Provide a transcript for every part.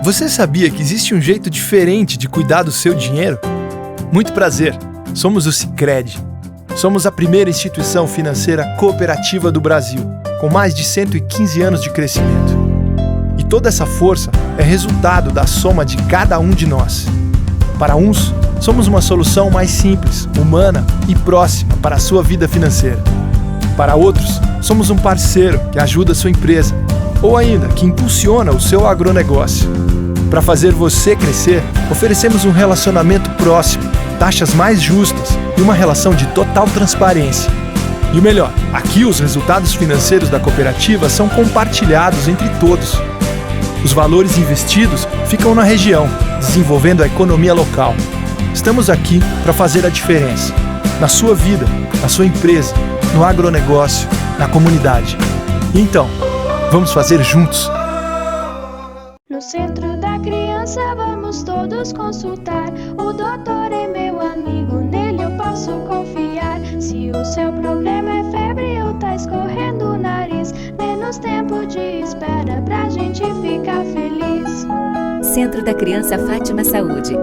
Você sabia que existe um jeito diferente de cuidar do seu dinheiro? Muito prazer, somos o Sicredi. Somos a primeira instituição financeira cooperativa do Brasil, com mais de 115 anos de crescimento. E toda essa força é resultado da soma de cada um de nós. Para uns, somos uma solução mais simples, humana e próxima para a sua vida financeira. Para outros, somos um parceiro que ajuda a sua empresa, ou ainda que impulsiona o seu agronegócio. Para fazer você crescer, oferecemos um relacionamento próximo, taxas mais justas e uma relação de total transparência. E o melhor, aqui os resultados financeiros da cooperativa são compartilhados entre todos. Os valores investidos ficam na região, desenvolvendo a economia local. Estamos aqui para fazer a diferença, na sua vida, na sua empresa, no agronegócio, na comunidade. Então, vamos fazer juntos. No Centro da Criança vamos todos consultar. O doutor é meu amigo, nele eu posso confiar. Se o seu problema é febre ou tá escorrendo o nariz, menos tempo de espera pra gente ficar feliz. Centro da Criança Fátima Saúde.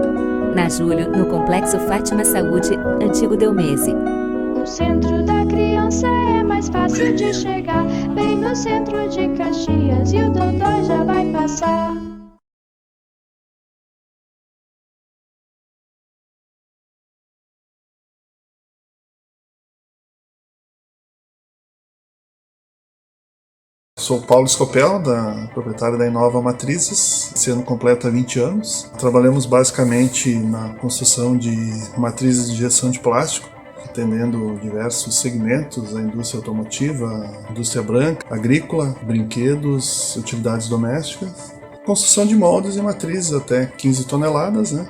Na Júlio, no Complexo Fátima Saúde, Antigo Delmese. O Centro da Criança é mais fácil de chegar, bem no centro de Caxias, e o doutor já vai passar. Sou Paulo Scopel, proprietário da Inova Matrizes, esse ano completa 20 anos. Trabalhamos basicamente na construção de matrizes de injeção de plástico, atendendo diversos segmentos, a indústria automotiva, a indústria branca, agrícola, brinquedos, utilidades domésticas. Construção de moldes e matrizes até 15 toneladas, né?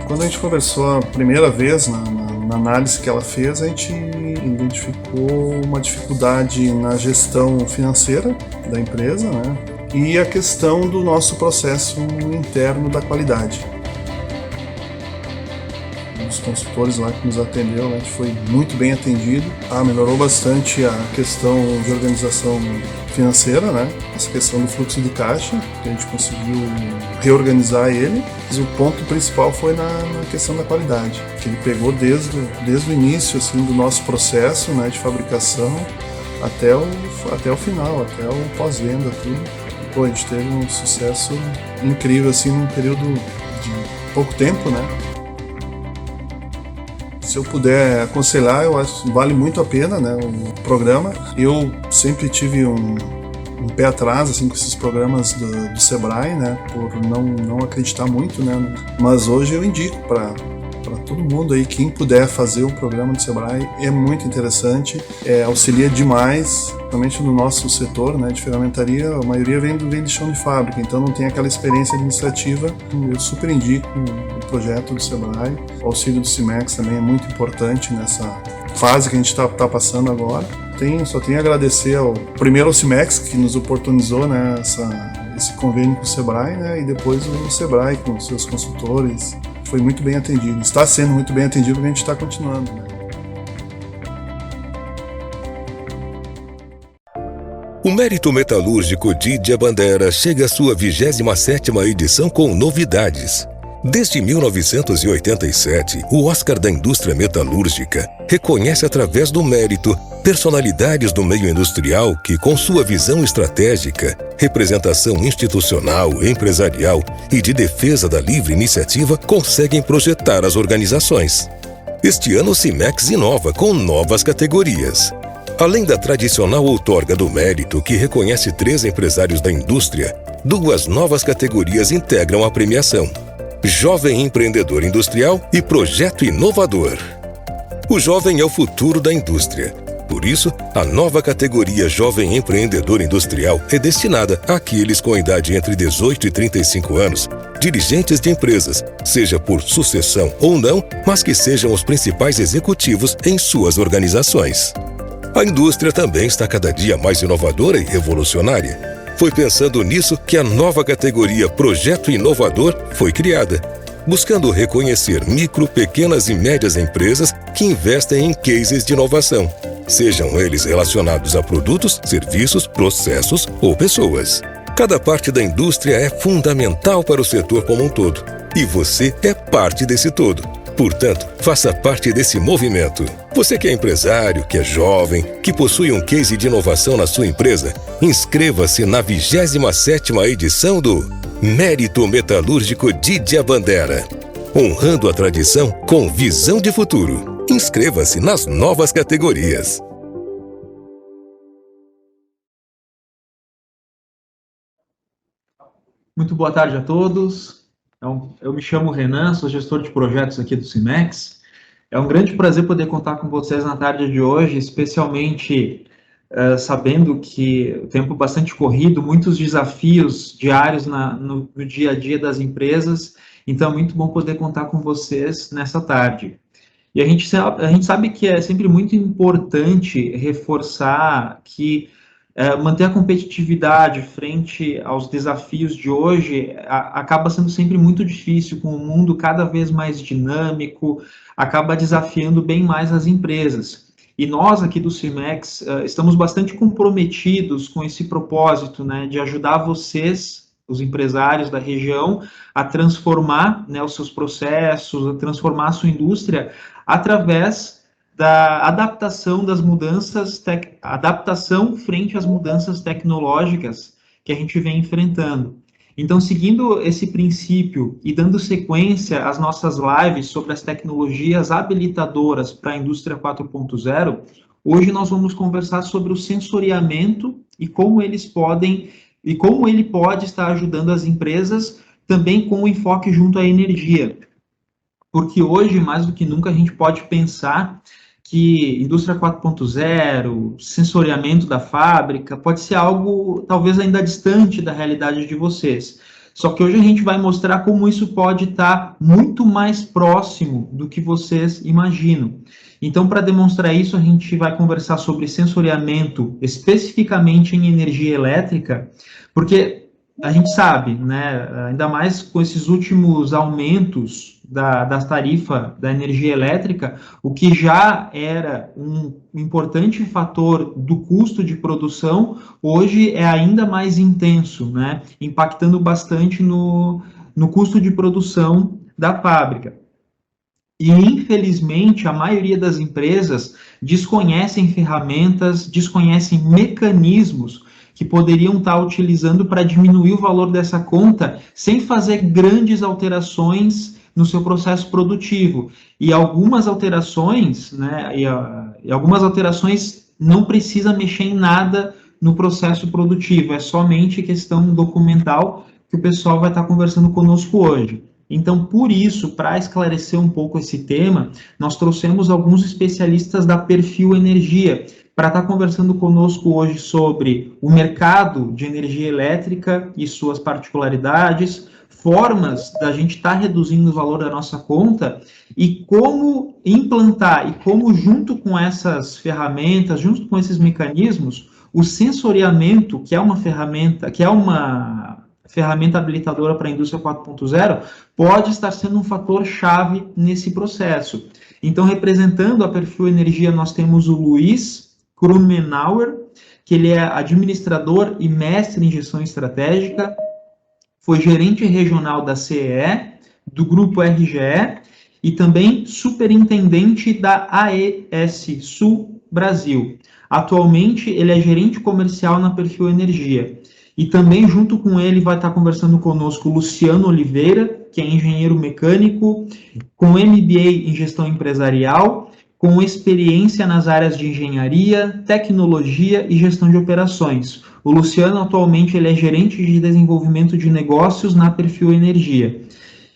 Quando a gente conversou a primeira vez na análise que ela fez, a gente identificou uma dificuldade na gestão financeira da empresa, né? E a questão do nosso processo interno da qualidade. Os consultores lá que nos atenderam, a gente foi muito bem atendido. Melhorou bastante a questão de organização financeira, né? Essa questão do fluxo de caixa, que a gente conseguiu reorganizar ele. Mas o ponto principal foi na questão da qualidade, que ele pegou desde o início assim, do nosso processo, né, de fabricação até o final, até o pós-venda, tudo. E, a gente teve um sucesso incrível assim, num período de pouco tempo, né? Se eu puder aconselhar, eu acho que vale muito a pena, né, o programa. Eu sempre tive um pé atrás assim, com esses programas do Sebrae, né, por não acreditar muito, né, mas hoje eu indico para todo mundo aí, quem puder fazer o programa do Sebrae, é muito interessante, auxilia demais, principalmente no nosso setor, né, de ferramentaria. A maioria vem de chão de fábrica, então não tem aquela experiência administrativa. Eu super indico o projeto do Sebrae. O auxílio do Cimex também é muito importante nessa fase que a gente está passando agora. Só tenho a agradecer primeiro ao Cimex, que nos oportunizou, né, esse convênio com o Sebrae, né, e depois o Sebrae com os seus consultores. Foi muito bem atendido, está sendo muito bem atendido, porque a gente está continuando, né. O Mérito Metalúrgico Didia Bandera chega à sua 27ª edição com novidades. Desde 1987, o Oscar da Indústria Metalúrgica reconhece através do mérito personalidades do meio industrial que, com sua visão estratégica, representação institucional, empresarial e de defesa da livre iniciativa, conseguem projetar as organizações. Este ano o Cimex inova com novas categorias. Além da tradicional outorga do mérito, que reconhece 3 empresários da indústria, 2 novas categorias integram a premiação: Jovem Empreendedor Industrial e Projeto Inovador. O jovem é o futuro da indústria. Por isso, a nova categoria Jovem Empreendedor Industrial é destinada àqueles com idade entre 18 e 35 anos, dirigentes de empresas, seja por sucessão ou não, mas que sejam os principais executivos em suas organizações. A indústria também está cada dia mais inovadora e revolucionária. Foi pensando nisso que a nova categoria Projeto Inovador foi criada, buscando reconhecer micro, pequenas e médias empresas que investem em cases de inovação, sejam eles relacionados a produtos, serviços, processos ou pessoas. Cada parte da indústria é fundamental para o setor como um todo. E você é parte desse todo. Portanto, faça parte desse movimento. Você que é empresário, que é jovem, que possui um case de inovação na sua empresa, inscreva-se na 27ª edição do Mérito Metalúrgico Didia Bandera. Honrando a tradição com visão de futuro. Inscreva-se nas novas categorias. Muito boa tarde a todos. Eu me chamo Renan, sou gestor de projetos aqui do Cimex. É um grande prazer poder contar com vocês na tarde de hoje, especialmente sabendo que o tempo é bastante corrido, muitos desafios diários no dia a dia das empresas, então é muito bom poder contar com vocês nessa tarde. E a gente sabe que é sempre muito importante reforçar que manter a competitividade frente aos desafios de hoje acaba sendo sempre muito difícil, com o mundo cada vez mais dinâmico, acaba desafiando bem mais as empresas. E nós aqui do Cimex estamos bastante comprometidos com esse propósito, né, de ajudar vocês, os empresários da região, a transformar, né, os seus processos, a transformar a sua indústria através da adaptação das mudanças, adaptação frente às mudanças tecnológicas que a gente vem enfrentando. Então, seguindo esse princípio e dando sequência às nossas lives sobre as tecnologias habilitadoras para a indústria 4.0, hoje nós vamos conversar sobre o sensoriamento e como ele pode estar ajudando as empresas, também com o enfoque junto à energia. Porque hoje, mais do que nunca, a gente pode pensar que indústria 4.0, sensoriamento da fábrica, pode ser algo talvez ainda distante da realidade de vocês. Só que hoje a gente vai mostrar como isso pode estar muito mais próximo do que vocês imaginam. Então, para demonstrar isso, a gente vai conversar sobre sensoriamento, especificamente em energia elétrica, porque a gente sabe, né, ainda mais com esses últimos aumentos da tarifa da energia elétrica, o que já era um importante fator do custo de produção, hoje é ainda mais intenso, né, impactando bastante no custo de produção da fábrica. E, infelizmente, a maioria das empresas desconhecem ferramentas, desconhecem mecanismos que poderiam estar utilizando para diminuir o valor dessa conta sem fazer grandes alterações no seu processo produtivo. E algumas alterações, né, e algumas alterações não precisa mexer em nada no processo produtivo, é somente questão documental que o pessoal vai estar conversando conosco hoje. Então, por isso, para esclarecer um pouco esse tema, nós trouxemos alguns especialistas da Perfil Energia, para estar conversando conosco hoje sobre o mercado de energia elétrica e suas particularidades, formas da gente estar reduzindo o valor da nossa conta e como implantar e como, junto com essas ferramentas, junto com esses mecanismos, o sensoriamento, que é uma ferramenta habilitadora para a indústria 4.0, pode estar sendo um fator chave nesse processo. Então, representando a Perfil Energia, nós temos o Luiz Krumenauer, que ele é administrador e mestre em gestão estratégica, foi gerente regional da CEE, do Grupo RGE, e também superintendente da AES Sul Brasil. Atualmente, ele é gerente comercial na Perfil Energia. E também, junto com ele, vai estar conversando conosco o Luciano Oliveira, que é engenheiro mecânico, com MBA em gestão empresarial, com experiência nas áreas de engenharia, tecnologia e gestão de operações. O Luciano, atualmente, ele é gerente de desenvolvimento de negócios na Perfil Energia.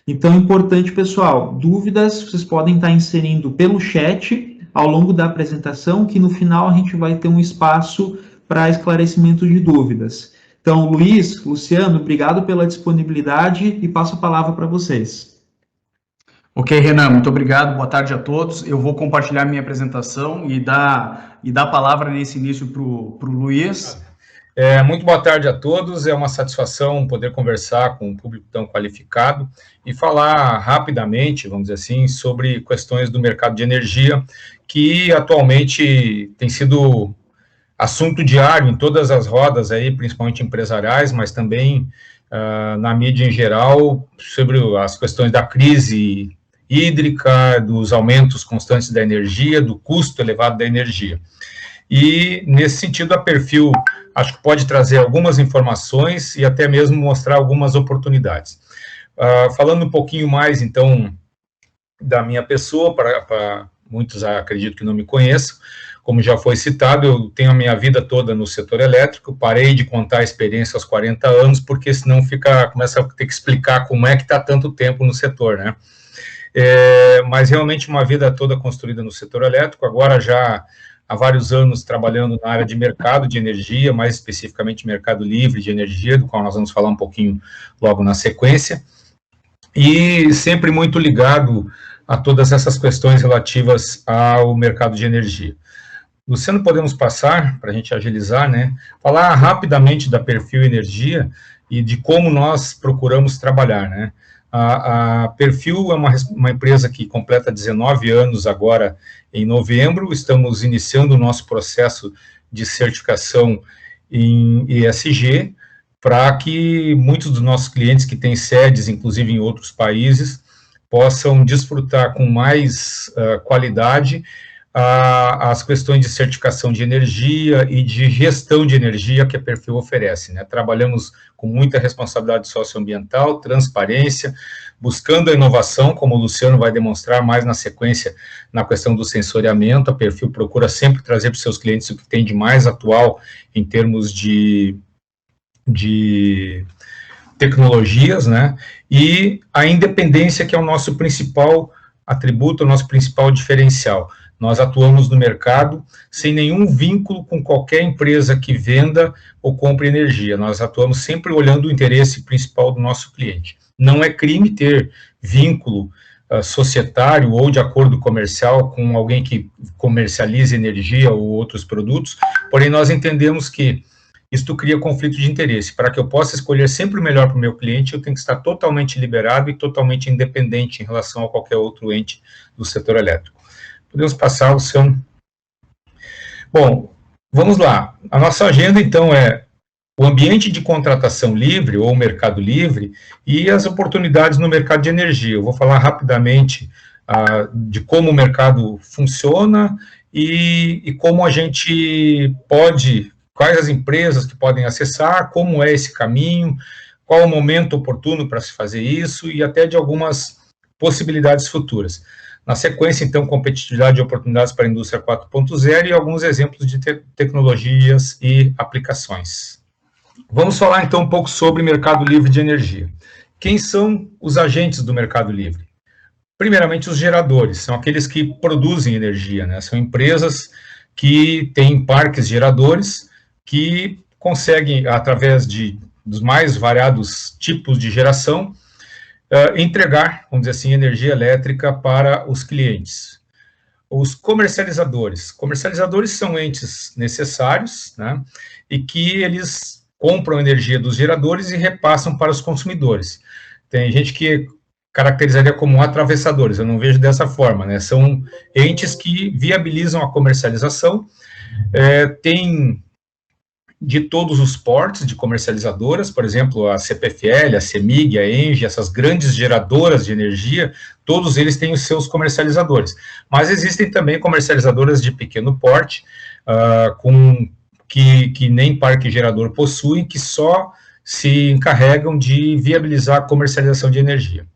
Então, importante, pessoal, dúvidas vocês podem estar inserindo pelo chat ao longo da apresentação, que no final a gente vai ter um espaço para esclarecimento de dúvidas. Então, Luiz, Luciano, obrigado pela disponibilidade e passo a palavra para vocês. Ok, Renan, muito obrigado, boa tarde a todos. Eu vou compartilhar minha apresentação e dar a palavra nesse início para o Luiz. Muito boa tarde a todos, é uma satisfação poder conversar com um público tão qualificado e falar rapidamente, vamos dizer assim, sobre questões do mercado de energia, que atualmente tem sido assunto diário em todas as rodas aí, principalmente empresariais, mas também na mídia em geral, sobre as questões da crise hídrica, dos aumentos constantes da energia, do custo elevado da energia. E, nesse sentido, a Perfil, acho que pode trazer algumas informações e até mesmo mostrar algumas oportunidades. Falando um pouquinho mais, então, da minha pessoa, para muitos acredito que não me conheçam, como já foi citado, eu tenho a minha vida toda no setor elétrico, parei de contar a experiência aos 40 anos, porque senão começa a ter que explicar como é que está tanto tempo no setor, né? Mas realmente uma vida toda construída no setor elétrico, agora já há vários anos trabalhando na área de mercado de energia, mais especificamente mercado livre de energia, do qual nós vamos falar um pouquinho logo na sequência, e sempre muito ligado a todas essas questões relativas ao mercado de energia. Luciano, podemos passar, para a gente agilizar, né, falar rapidamente da Perfil Energia e de como nós procuramos trabalhar, né. A Perfil é uma empresa que completa 19 anos agora em novembro, estamos iniciando o nosso processo de certificação em ESG, para que muitos dos nossos clientes que têm sedes, inclusive em outros países, possam desfrutar com mais qualidade as questões de certificação de energia e de gestão de energia que a Perfil oferece, né? Trabalhamos com muita responsabilidade socioambiental, transparência, buscando a inovação, como o Luciano vai demonstrar mais na sequência, na questão do sensoriamento. A Perfil procura sempre trazer para os seus clientes o que tem de mais atual em termos de tecnologias, né? E a independência, que é o nosso principal atributo, o nosso principal diferencial. Nós atuamos no mercado sem nenhum vínculo com qualquer empresa que venda ou compre energia. Nós atuamos sempre olhando o interesse principal do nosso cliente. Não é crime ter vínculo societário ou de acordo comercial com alguém que comercialize energia ou outros produtos, porém nós entendemos que isto cria conflito de interesse. Para que eu possa escolher sempre o melhor para o meu cliente, eu tenho que estar totalmente liberado e totalmente independente em relação a qualquer outro ente do setor elétrico. Podemos passar, Luciano? Bom, vamos lá. A nossa agenda, então, é o ambiente de contratação livre, ou mercado livre, e as oportunidades no mercado de energia. Eu vou falar rapidamente de como o mercado funciona e como a gente pode, quais as empresas que podem acessar, como é esse caminho, qual o momento oportuno para se fazer isso, e até de algumas possibilidades futuras. Na sequência, então, competitividade e oportunidades para a indústria 4.0 e alguns exemplos de tecnologias e aplicações. Vamos falar, então, um pouco sobre mercado livre de energia. Quem são os agentes do mercado livre? Primeiramente, os geradores, são aqueles que produzem energia, né? São empresas que têm parques geradores que conseguem, através dos mais variados tipos de geração, entregar, vamos dizer assim, energia elétrica para os clientes. Os comercializadores. Comercializadores são entes necessários, né, e que eles compram energia dos geradores e repassam para os consumidores. Tem gente que caracterizaria como atravessadores, eu não vejo dessa forma, né, são entes que viabilizam a comercialização, tem de todos os portes de comercializadoras, por exemplo, a CPFL, a CEMIG, a ENGIE, essas grandes geradoras de energia, todos eles têm os seus comercializadores. Mas existem também comercializadoras de pequeno porte, que nem parque gerador possuem, que só se encarregam de viabilizar a comercialização de energia.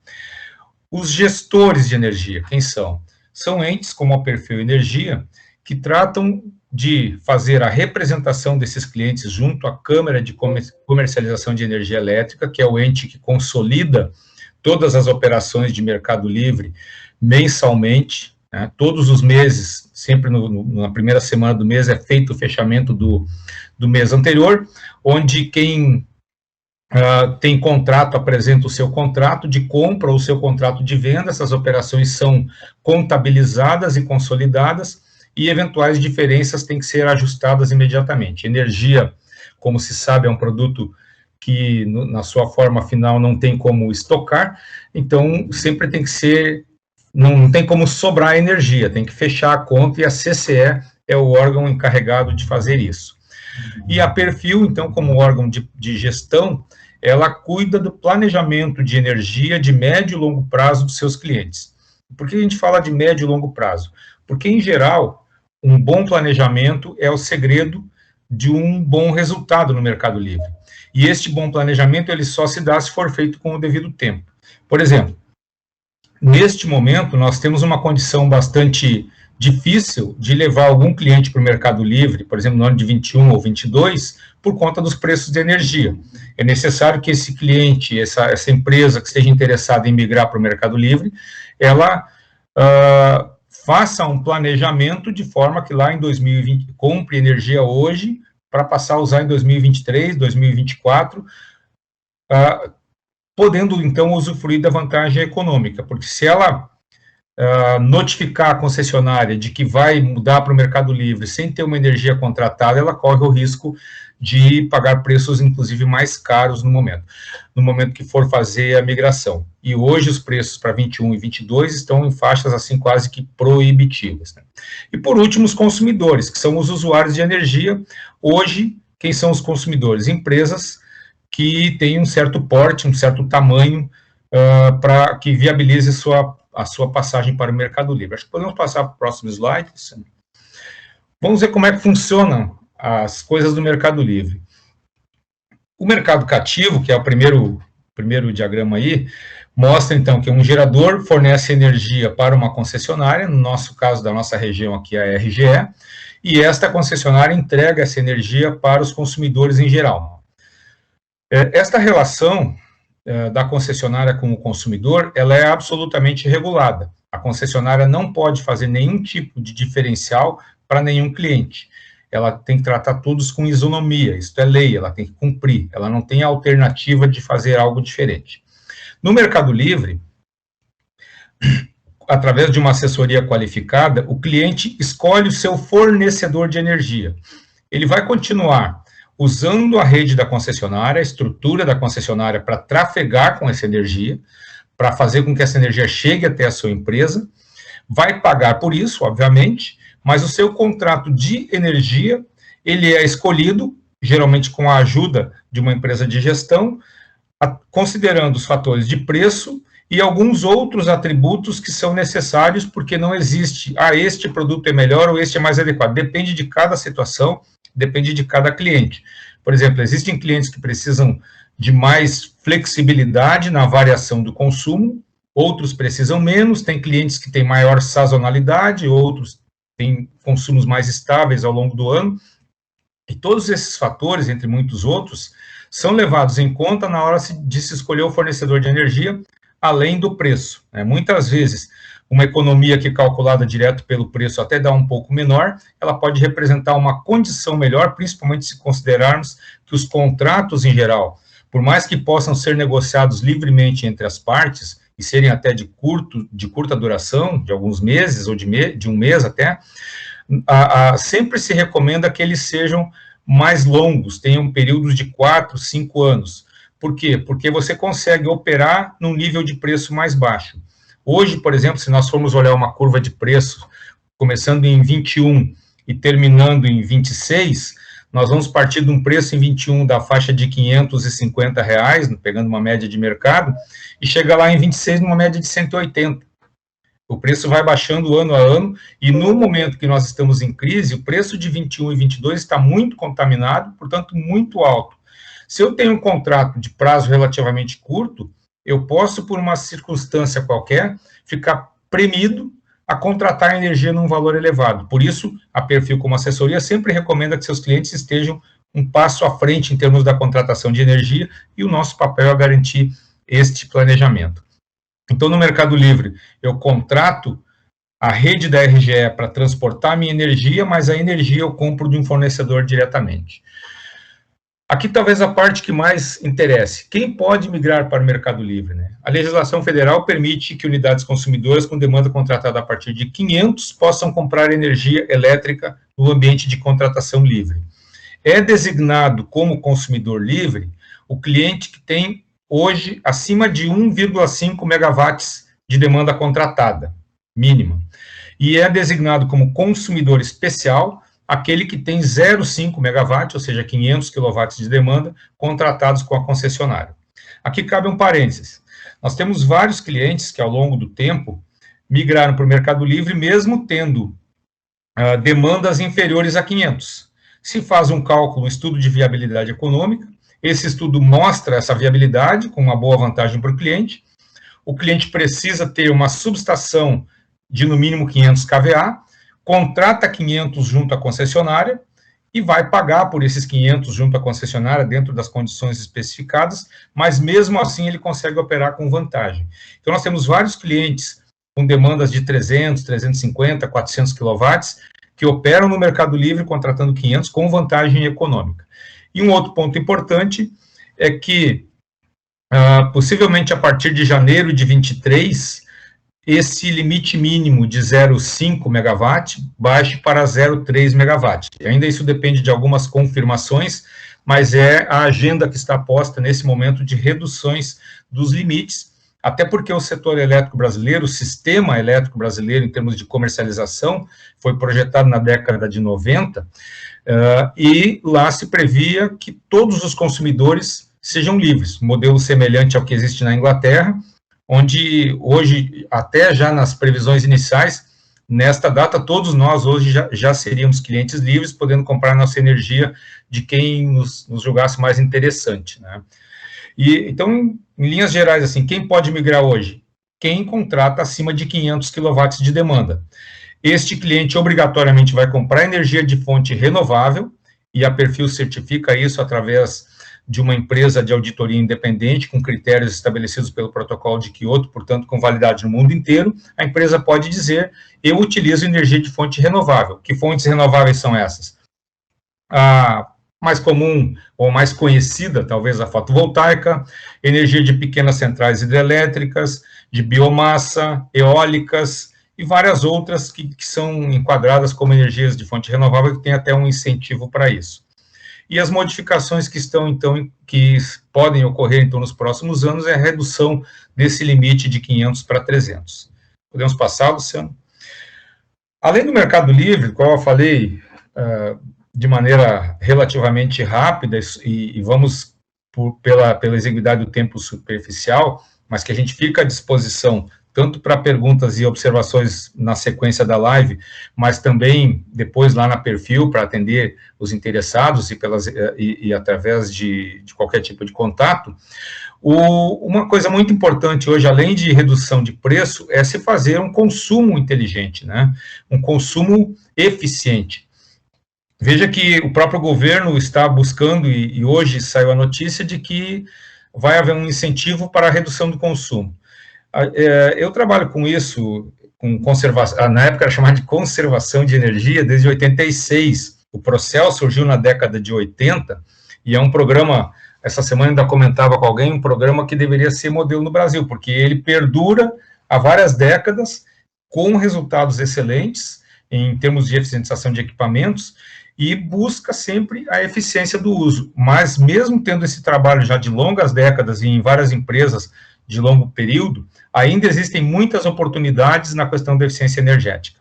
Os gestores de energia, quem são? São entes como a Perfil Energia, que tratam de fazer a representação desses clientes junto à Câmara de Comercialização de Energia Elétrica, que é o ente que consolida todas as operações de mercado livre mensalmente, né? Todos os meses, sempre na primeira semana do mês, é feito o fechamento do mês anterior, onde quem tem contrato apresenta o seu contrato de compra ou o seu contrato de venda. Essas operações são contabilizadas e consolidadas, e eventuais diferenças têm que ser ajustadas imediatamente. Energia, como se sabe, é um produto que, na sua forma final, não tem como estocar, então sempre tem que ser, não tem como sobrar energia, tem que fechar a conta, e a CCE é o órgão encarregado de fazer isso. E a Perfil, então, como órgão de gestão, ela cuida do planejamento de energia de médio e longo prazo dos seus clientes. Por que a gente fala de médio e longo prazo? Porque, em geral, um bom planejamento é o segredo de um bom resultado no Mercado Livre. E este bom planejamento, ele só se dá se for feito com o devido tempo. Por exemplo, neste momento, nós temos uma condição bastante difícil de levar algum cliente para o Mercado Livre, por exemplo, no ano de 21 ou 22, por conta dos preços de energia. É necessário que esse cliente, essa empresa que esteja interessada em migrar para o Mercado Livre, ela faça um planejamento de forma que lá em 2020, compre energia hoje, para passar a usar em 2023, 2024, podendo, então, usufruir da vantagem econômica, porque se ela notificar a concessionária de que vai mudar para o Mercado Livre sem ter uma energia contratada, ela corre o risco de pagar preços, inclusive, mais caros no momento que for fazer a migração. E hoje os preços para 21 e 22 estão em faixas, assim, quase que proibitivas, né? E, por último, os consumidores, que são os usuários de energia. Hoje, quem são os consumidores? Empresas que têm um certo porte, um certo tamanho, para que viabilize a sua passagem para o Mercado Livre. Acho que podemos passar para o próximo slide. Vamos ver como é que funcionam as coisas do Mercado Livre. O mercado cativo, que é o primeiro diagrama aí, mostra, então, que um gerador fornece energia para uma concessionária, no nosso caso, da nossa região aqui, a RGE, e esta concessionária entrega essa energia para os consumidores em geral. Esta relação da concessionária com o consumidor, ela é absolutamente regulada. A concessionária não pode fazer nenhum tipo de diferencial para nenhum cliente. Ela tem que tratar todos com isonomia, isto é lei, ela tem que cumprir, ela não tem alternativa de fazer algo diferente. No Mercado Livre, através de uma assessoria qualificada, o cliente escolhe o seu fornecedor de energia. Ele vai continuar usando a rede da concessionária, a estrutura da concessionária para trafegar com essa energia, para fazer com que essa energia chegue até a sua empresa, vai pagar por isso, obviamente, mas o seu contrato de energia, ele é escolhido, geralmente com a ajuda de uma empresa de gestão, considerando os fatores de preço e alguns outros atributos que são necessários, porque não existe, este produto é melhor ou este é mais adequado. Depende de cada situação, depende de cada cliente. Por exemplo, existem clientes que precisam de mais flexibilidade na variação do consumo, outros precisam menos, tem clientes que têm maior sazonalidade, outros têm consumos mais estáveis ao longo do ano, e todos esses fatores, entre muitos outros, são levados em conta na hora de se escolher o fornecedor de energia, além do preço, né? Muitas vezes, uma economia que calculada direto pelo preço até dá um pouco menor, ela pode representar uma condição melhor, principalmente se considerarmos que os contratos em geral, por mais que possam ser negociados livremente entre as partes, e serem até de curta duração, de alguns meses, ou de um mês até, sempre se recomenda que eles sejam mais longos, tenham períodos de 4, 5 anos. Por quê? Porque você consegue operar num nível de preço mais baixo. Hoje, por exemplo, se nós formos olhar uma curva de preço, começando em 21 e terminando em 26, nós vamos partir de um preço em 21 da faixa de R$550, pegando uma média de mercado, e chega lá em 26 numa média de 180. O preço vai baixando ano a ano, e no momento que nós estamos em crise, o preço de 21 e 22 está muito contaminado, portanto, muito alto. Se eu tenho um contrato de prazo relativamente curto, eu posso, por uma circunstância qualquer, ficar premido a contratar energia num valor elevado. Por isso, a Perfil, como assessoria, sempre recomenda que seus clientes estejam um passo à frente em termos da contratação de energia, e o nosso papel é garantir este planejamento. Então, no Mercado Livre, eu contrato a rede da RGE para transportar minha energia, mas a energia eu compro de um fornecedor diretamente. Aqui talvez a parte que mais interesse. Quem pode migrar para o Mercado Livre, né? A legislação federal permite que unidades consumidoras com demanda contratada a partir de 500 possam comprar energia elétrica no ambiente de contratação livre. É designado como consumidor livre o cliente que tem hoje acima de 1,5 megawatts de demanda contratada, mínima. e é designado como consumidor especial aquele que tem 0,5 MW, ou seja, 500 kW de demanda, contratados com a concessionária. Aqui cabe um parênteses. Nós temos vários clientes que, ao longo do tempo, migraram para o Mercado Livre, mesmo tendo demandas inferiores a 500. Se faz um cálculo, um estudo de viabilidade econômica, esse estudo mostra essa viabilidade com uma boa vantagem para o cliente precisa ter uma subestação de no mínimo 500 kVA, contrata 500 junto à concessionária e vai pagar por esses 500 junto à concessionária dentro das condições especificadas, mas mesmo assim ele consegue operar com vantagem. Então nós temos vários clientes com demandas de 300, 350, 400 kW, que operam no Mercado Livre contratando 500 com vantagem econômica. E um outro ponto importante é que, possivelmente a partir de janeiro de 23, esse limite mínimo de 0,5 MW baixe para 0,3 MW. E ainda isso depende de algumas confirmações, mas é a agenda que está posta nesse momento de reduções dos limites, até porque o setor elétrico brasileiro, o sistema elétrico brasileiro, em termos de comercialização, foi projetado na década de 90, e lá se previa que todos os consumidores sejam livres, modelo semelhante ao que existe na Inglaterra, onde hoje, até já nas previsões iniciais, nesta data, todos nós hoje já seríamos clientes livres, podendo comprar nossa energia de quem nos julgasse mais interessante, né? E, então, em linhas gerais, assim, quem pode migrar hoje? Quem contrata acima de 500 kW de demanda. Este cliente obrigatoriamente vai comprar energia de fonte renovável, e a Perfil certifica isso através de uma empresa de auditoria independente, com critérios estabelecidos pelo protocolo de Kyoto, portanto, com validade no mundo inteiro. A empresa pode dizer, eu utilizo energia de fonte renovável. Que fontes renováveis são essas? A mais comum ou mais conhecida, talvez a fotovoltaica, energia de pequenas centrais hidrelétricas, de biomassa, eólicas e várias outras que são enquadradas como energias de fonte renovável, que tem até um incentivo para isso. E as modificações que podem ocorrer, então, nos próximos anos, é a redução desse limite de 500 para 300. Podemos passar, Luciano? Além do Mercado Livre, qual eu falei de maneira relativamente rápida, e vamos pela exiguidade do tempo superficial, mas que a gente fica à disposição tanto para perguntas e observações na sequência da live, mas também depois lá na Perfil, para atender os interessados e através de qualquer tipo de contato. Uma coisa muito importante hoje, além de redução de preço, é se fazer um consumo inteligente, né? Um consumo eficiente. Veja que o próprio governo está buscando, e hoje saiu a notícia de que vai haver um incentivo para a redução do consumo. Eu trabalho com isso, com conservação, na época era chamado de conservação de energia, desde 86. O Procel surgiu na década de 80, e é um programa, essa semana ainda comentava com alguém, um programa que deveria ser modelo no Brasil, porque ele perdura há várias décadas, com resultados excelentes, em termos de eficientização de equipamentos, e busca sempre a eficiência do uso. Mas mesmo tendo esse trabalho já de longas décadas e em várias empresas de longo período, ainda existem muitas oportunidades na questão da eficiência energética.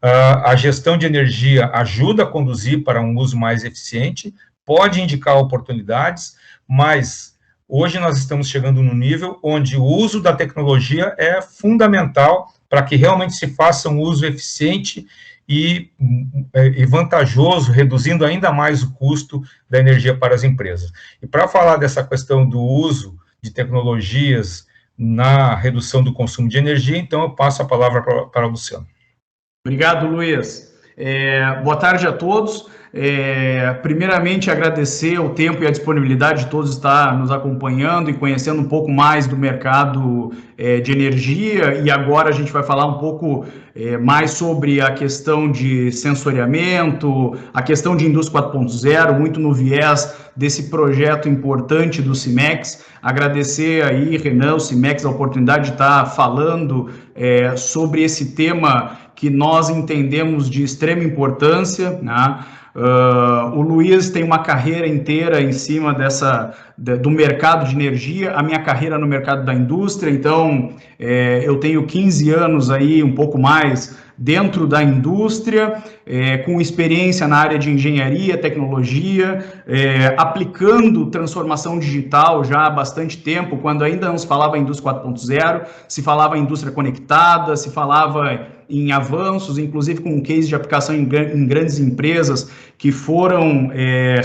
A gestão de energia ajuda a conduzir para um uso mais eficiente, pode indicar oportunidades, mas hoje nós estamos chegando num nível onde o uso da tecnologia é fundamental para que realmente se faça um uso eficiente e vantajoso, reduzindo ainda mais o custo da energia para as empresas. E para falar dessa questão do uso de tecnologias na redução do consumo de energia, então eu passo a palavra para o Luciano. Obrigado, Luiz. Boa tarde a todos. Primeiramente, agradecer o tempo e a disponibilidade de todos estar nos acompanhando e conhecendo um pouco mais do mercado de energia, e agora a gente vai falar um pouco mais sobre a questão de sensoriamento, a questão de indústria 4.0, muito no viés desse projeto importante do CIMEX. Agradecer aí, Renan, o CIMEX, a oportunidade de estar falando sobre esse tema que nós entendemos de extrema importância, né? O Luiz tem uma carreira inteira em cima do mercado de energia, a minha carreira no mercado da indústria, então eu tenho 15 anos aí, um pouco mais, dentro da indústria, com experiência na área de engenharia, tecnologia, aplicando transformação digital já há bastante tempo, quando ainda não se falava em indústria 4.0, se falava em indústria conectada, se falava em avanços, inclusive com um case de aplicação em grandes empresas que foram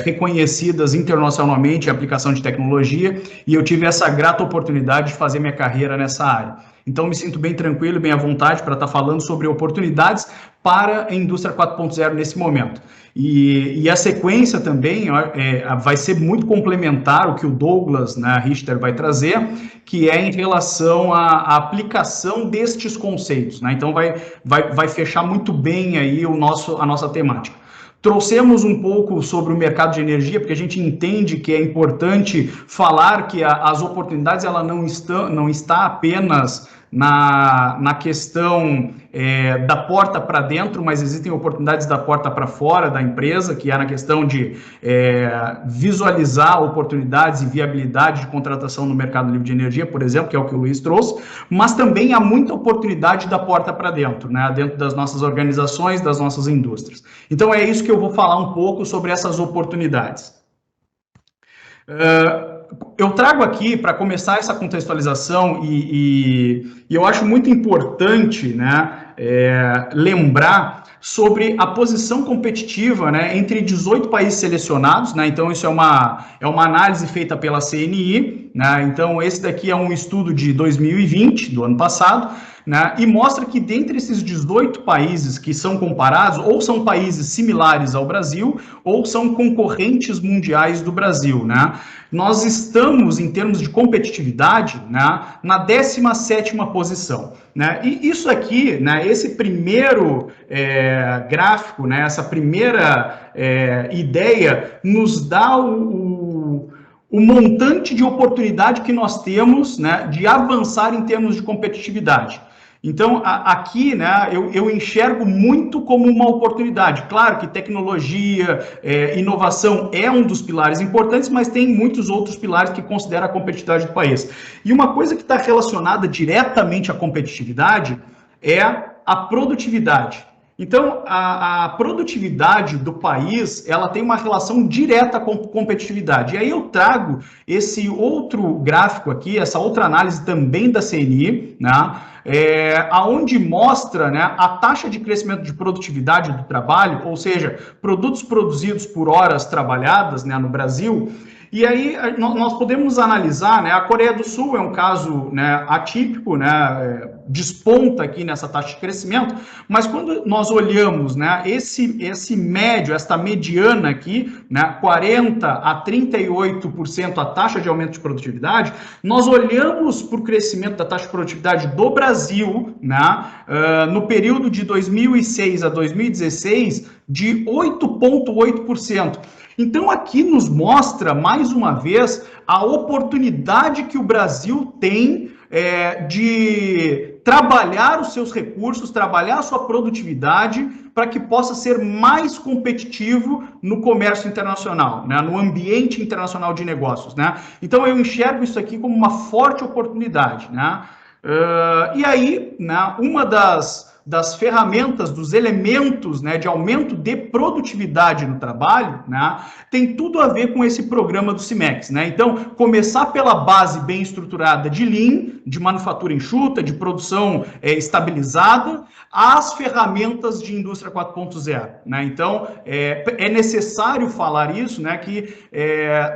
reconhecidas internacionalmente em aplicação de tecnologia, e eu tive essa grata oportunidade de fazer minha carreira nessa área. Então, me sinto bem tranquilo e bem à vontade para estar falando sobre oportunidades para a indústria 4.0 nesse momento. E a sequência também vai ser muito complementar o que o Douglas, né, Richter, vai trazer, que é em relação à aplicação destes conceitos, né? Então, vai fechar muito bem aí a nossa temática. Trouxemos um pouco sobre o mercado de energia, porque a gente entende que é importante falar que as oportunidades ela não está apenas na questão da porta para dentro, mas existem oportunidades da porta para fora da empresa, que é na questão de visualizar oportunidades e viabilidade de contratação no mercado livre de energia, por exemplo, que é o que o Luiz trouxe, mas também há muita oportunidade da porta para dentro, né, dentro das nossas organizações, das nossas indústrias. Então é isso que eu vou falar um pouco sobre essas oportunidades. Eu trago aqui, para começar essa contextualização, e eu acho muito importante, né, lembrar sobre a posição competitiva, né, entre 18 países selecionados, né, então isso é uma análise feita pela CNI, né, então esse daqui é um estudo de 2020, do ano passado, né, e mostra que dentre esses 18 países que são comparados, ou são países similares ao Brasil, ou são concorrentes mundiais do Brasil, né, nós estamos, em termos de competitividade, né, na 17ª posição. Né? E isso aqui, né, esse primeiro gráfico, né, essa primeira ideia, nos dá o montante de oportunidade que nós temos, né, de avançar em termos de competitividade. Então, aqui, né, eu enxergo muito como uma oportunidade. Claro que tecnologia, inovação é um dos pilares importantes, mas tem muitos outros pilares que consideram a competitividade do país. E uma coisa que está relacionada diretamente à competitividade é a produtividade. Então, a produtividade do país, ela tem uma relação direta com competitividade. E aí eu trago esse outro gráfico aqui, essa outra análise também da CNI, né, aonde mostra, né, a taxa de crescimento de produtividade do trabalho, ou seja, produtos produzidos por horas trabalhadas, né, no Brasil. E aí nós podemos analisar, né, a Coreia do Sul é um caso, né, atípico, né, desponta aqui nessa taxa de crescimento, mas quando nós olhamos, né, esse médio, esta mediana aqui, né, 40% a 38% a taxa de aumento de produtividade, nós olhamos para o crescimento da taxa de produtividade do Brasil, né, no período de 2006 a 2016, de 8,8%. Então, aqui nos mostra, mais uma vez, a oportunidade que o Brasil tem de trabalhar os seus recursos, trabalhar a sua produtividade, para que possa ser mais competitivo no comércio internacional, né, no ambiente internacional de negócios, né? Então, eu enxergo isso aqui como uma forte oportunidade, né? E aí, né, uma das ferramentas, dos elementos, né, de aumento de produtividade no trabalho, né, tem tudo a ver com esse programa do CIMEX, né? Então, começar pela base bem estruturada de Lean, de manufatura enxuta, de produção estabilizada, às ferramentas de indústria 4.0, né? Então, é necessário falar isso, né, que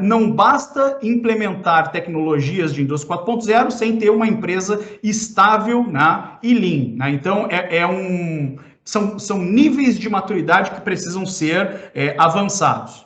não basta implementar tecnologias de indústria 4.0 sem ter uma empresa estável, né, e Lean, né? Então, são níveis de maturidade que precisam ser avançados.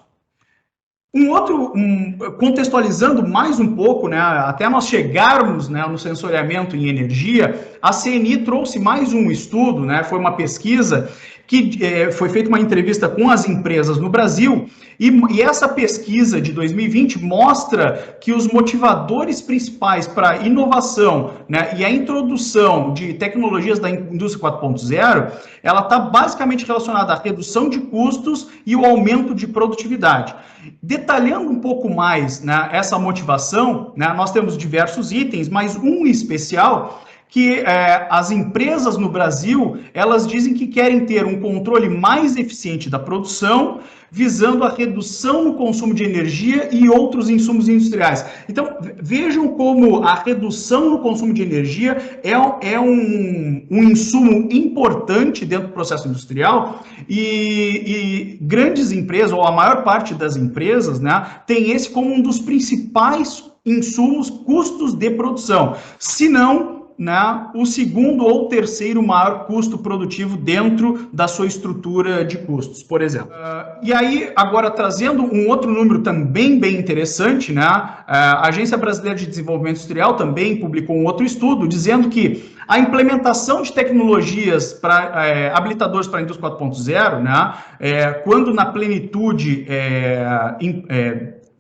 Contextualizando mais um pouco, né, até nós chegarmos, né, no sensoriamento em energia, a CNI trouxe mais um estudo, né, foi uma pesquisa que foi feita uma entrevista com as empresas no Brasil, e essa pesquisa de 2020 mostra que os motivadores principais para inovação, né, e a introdução de tecnologias da indústria 4.0, ela está basicamente relacionada à redução de custos e o aumento de produtividade. Detalhando um pouco mais, né, essa motivação, né, nós temos diversos itens, mas um especial que as empresas no Brasil, elas dizem que querem ter um controle mais eficiente da produção, visando a redução no consumo de energia e outros insumos industriais. Então, vejam como a redução no consumo de energia é um insumo importante dentro do processo industrial e grandes empresas, ou a maior parte das empresas, né, tem esse como um dos principais insumos, custos de produção, se não, né, o segundo ou terceiro maior custo produtivo dentro da sua estrutura de custos, por exemplo. E aí, agora trazendo um outro número também bem interessante, né, a Agência Brasileira de Desenvolvimento Industrial também publicou um outro estudo dizendo que a implementação de tecnologias para habilitadores para a indústria 4.0, né, quando na plenitude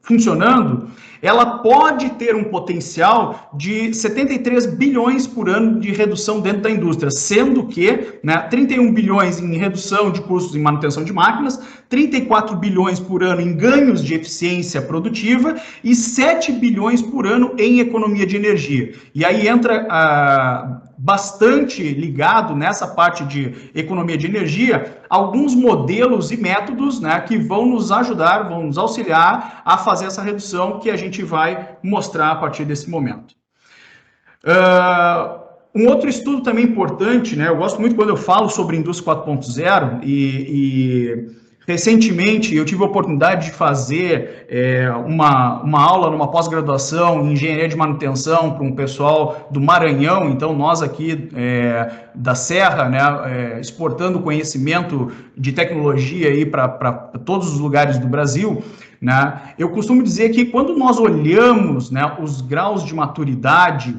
funcionando, ela pode ter um potencial de 73 bilhões por ano de redução dentro da indústria, sendo que, né, 31 bilhões em redução de custos em manutenção de máquinas, 34 bilhões por ano em ganhos de eficiência produtiva e 7 bilhões por ano em economia de energia. E aí entra bastante ligado nessa parte de economia de energia, alguns modelos e métodos, né, que vão nos ajudar, vão nos auxiliar a fazer essa redução que a gente vai mostrar a partir desse momento. Um outro estudo também importante, né, eu gosto muito quando eu falo sobre indústria 4.0 e recentemente eu tive a oportunidade de fazer uma aula numa pós-graduação em engenharia de manutenção para um pessoal do Maranhão, então nós aqui da Serra, né, exportando conhecimento de tecnologia aí para todos os lugares do Brasil, né, eu costumo dizer que quando nós olhamos, né, os graus de maturidade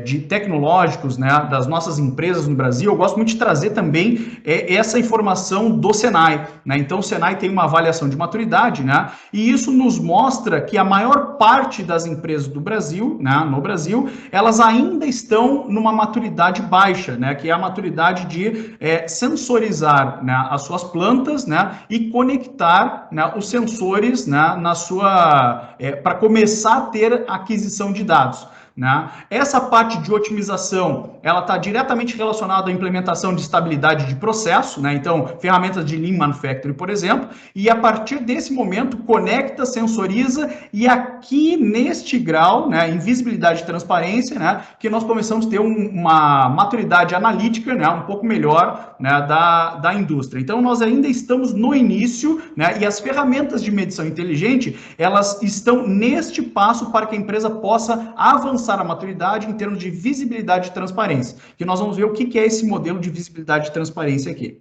de tecnológicos, né, das nossas empresas no Brasil, eu gosto muito de trazer também essa informação do Senai, né? Então o Senai tem uma avaliação de maturidade, né, e isso nos mostra que a maior parte das empresas do Brasil, né, no Brasil, elas ainda estão numa maturidade baixa, né, que é a maturidade de sensorizar, né, as suas plantas, né, e conectar, né, os sensores, né, na sua para começar a ter aquisição de dados. Né? Essa parte de otimização, ela está diretamente relacionada à implementação de estabilidade de processo, né? Então, ferramentas de Lean Manufacturing, por exemplo, e a partir desse momento, conecta, sensoriza, e aqui neste grau, né, em visibilidade e transparência, né, que nós começamos a ter uma maturidade analítica, né, um pouco melhor, né, da indústria. Então, nós ainda estamos no início, né, e as ferramentas de medição inteligente, elas estão neste passo para que a empresa possa avançar a maturidade em termos de visibilidade e transparência, que nós vamos ver o que é esse modelo de visibilidade e transparência aqui.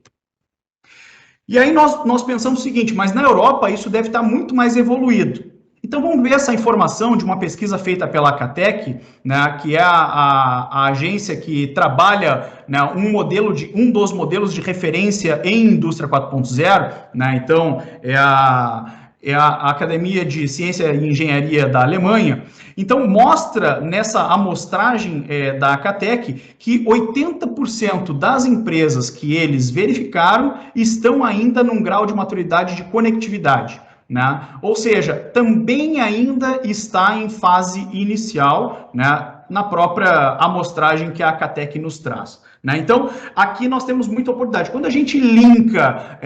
E aí nós pensamos o seguinte, mas na Europa isso deve estar muito mais evoluído. Então vamos ver essa informação de uma pesquisa feita pela Acatec, né, que é a agência que trabalha, né, um dos modelos de referência em indústria 4.0, né, então é a Academia de Ciência e Engenharia da Alemanha. Então, mostra nessa amostragem da Acatec que 80% das empresas que eles verificaram estão ainda num grau de maturidade de conectividade, né? Ou seja, também ainda está em fase inicial, né, na própria amostragem que a Acatec nos traz. Né? Então, aqui nós temos muita oportunidade. Quando a gente linka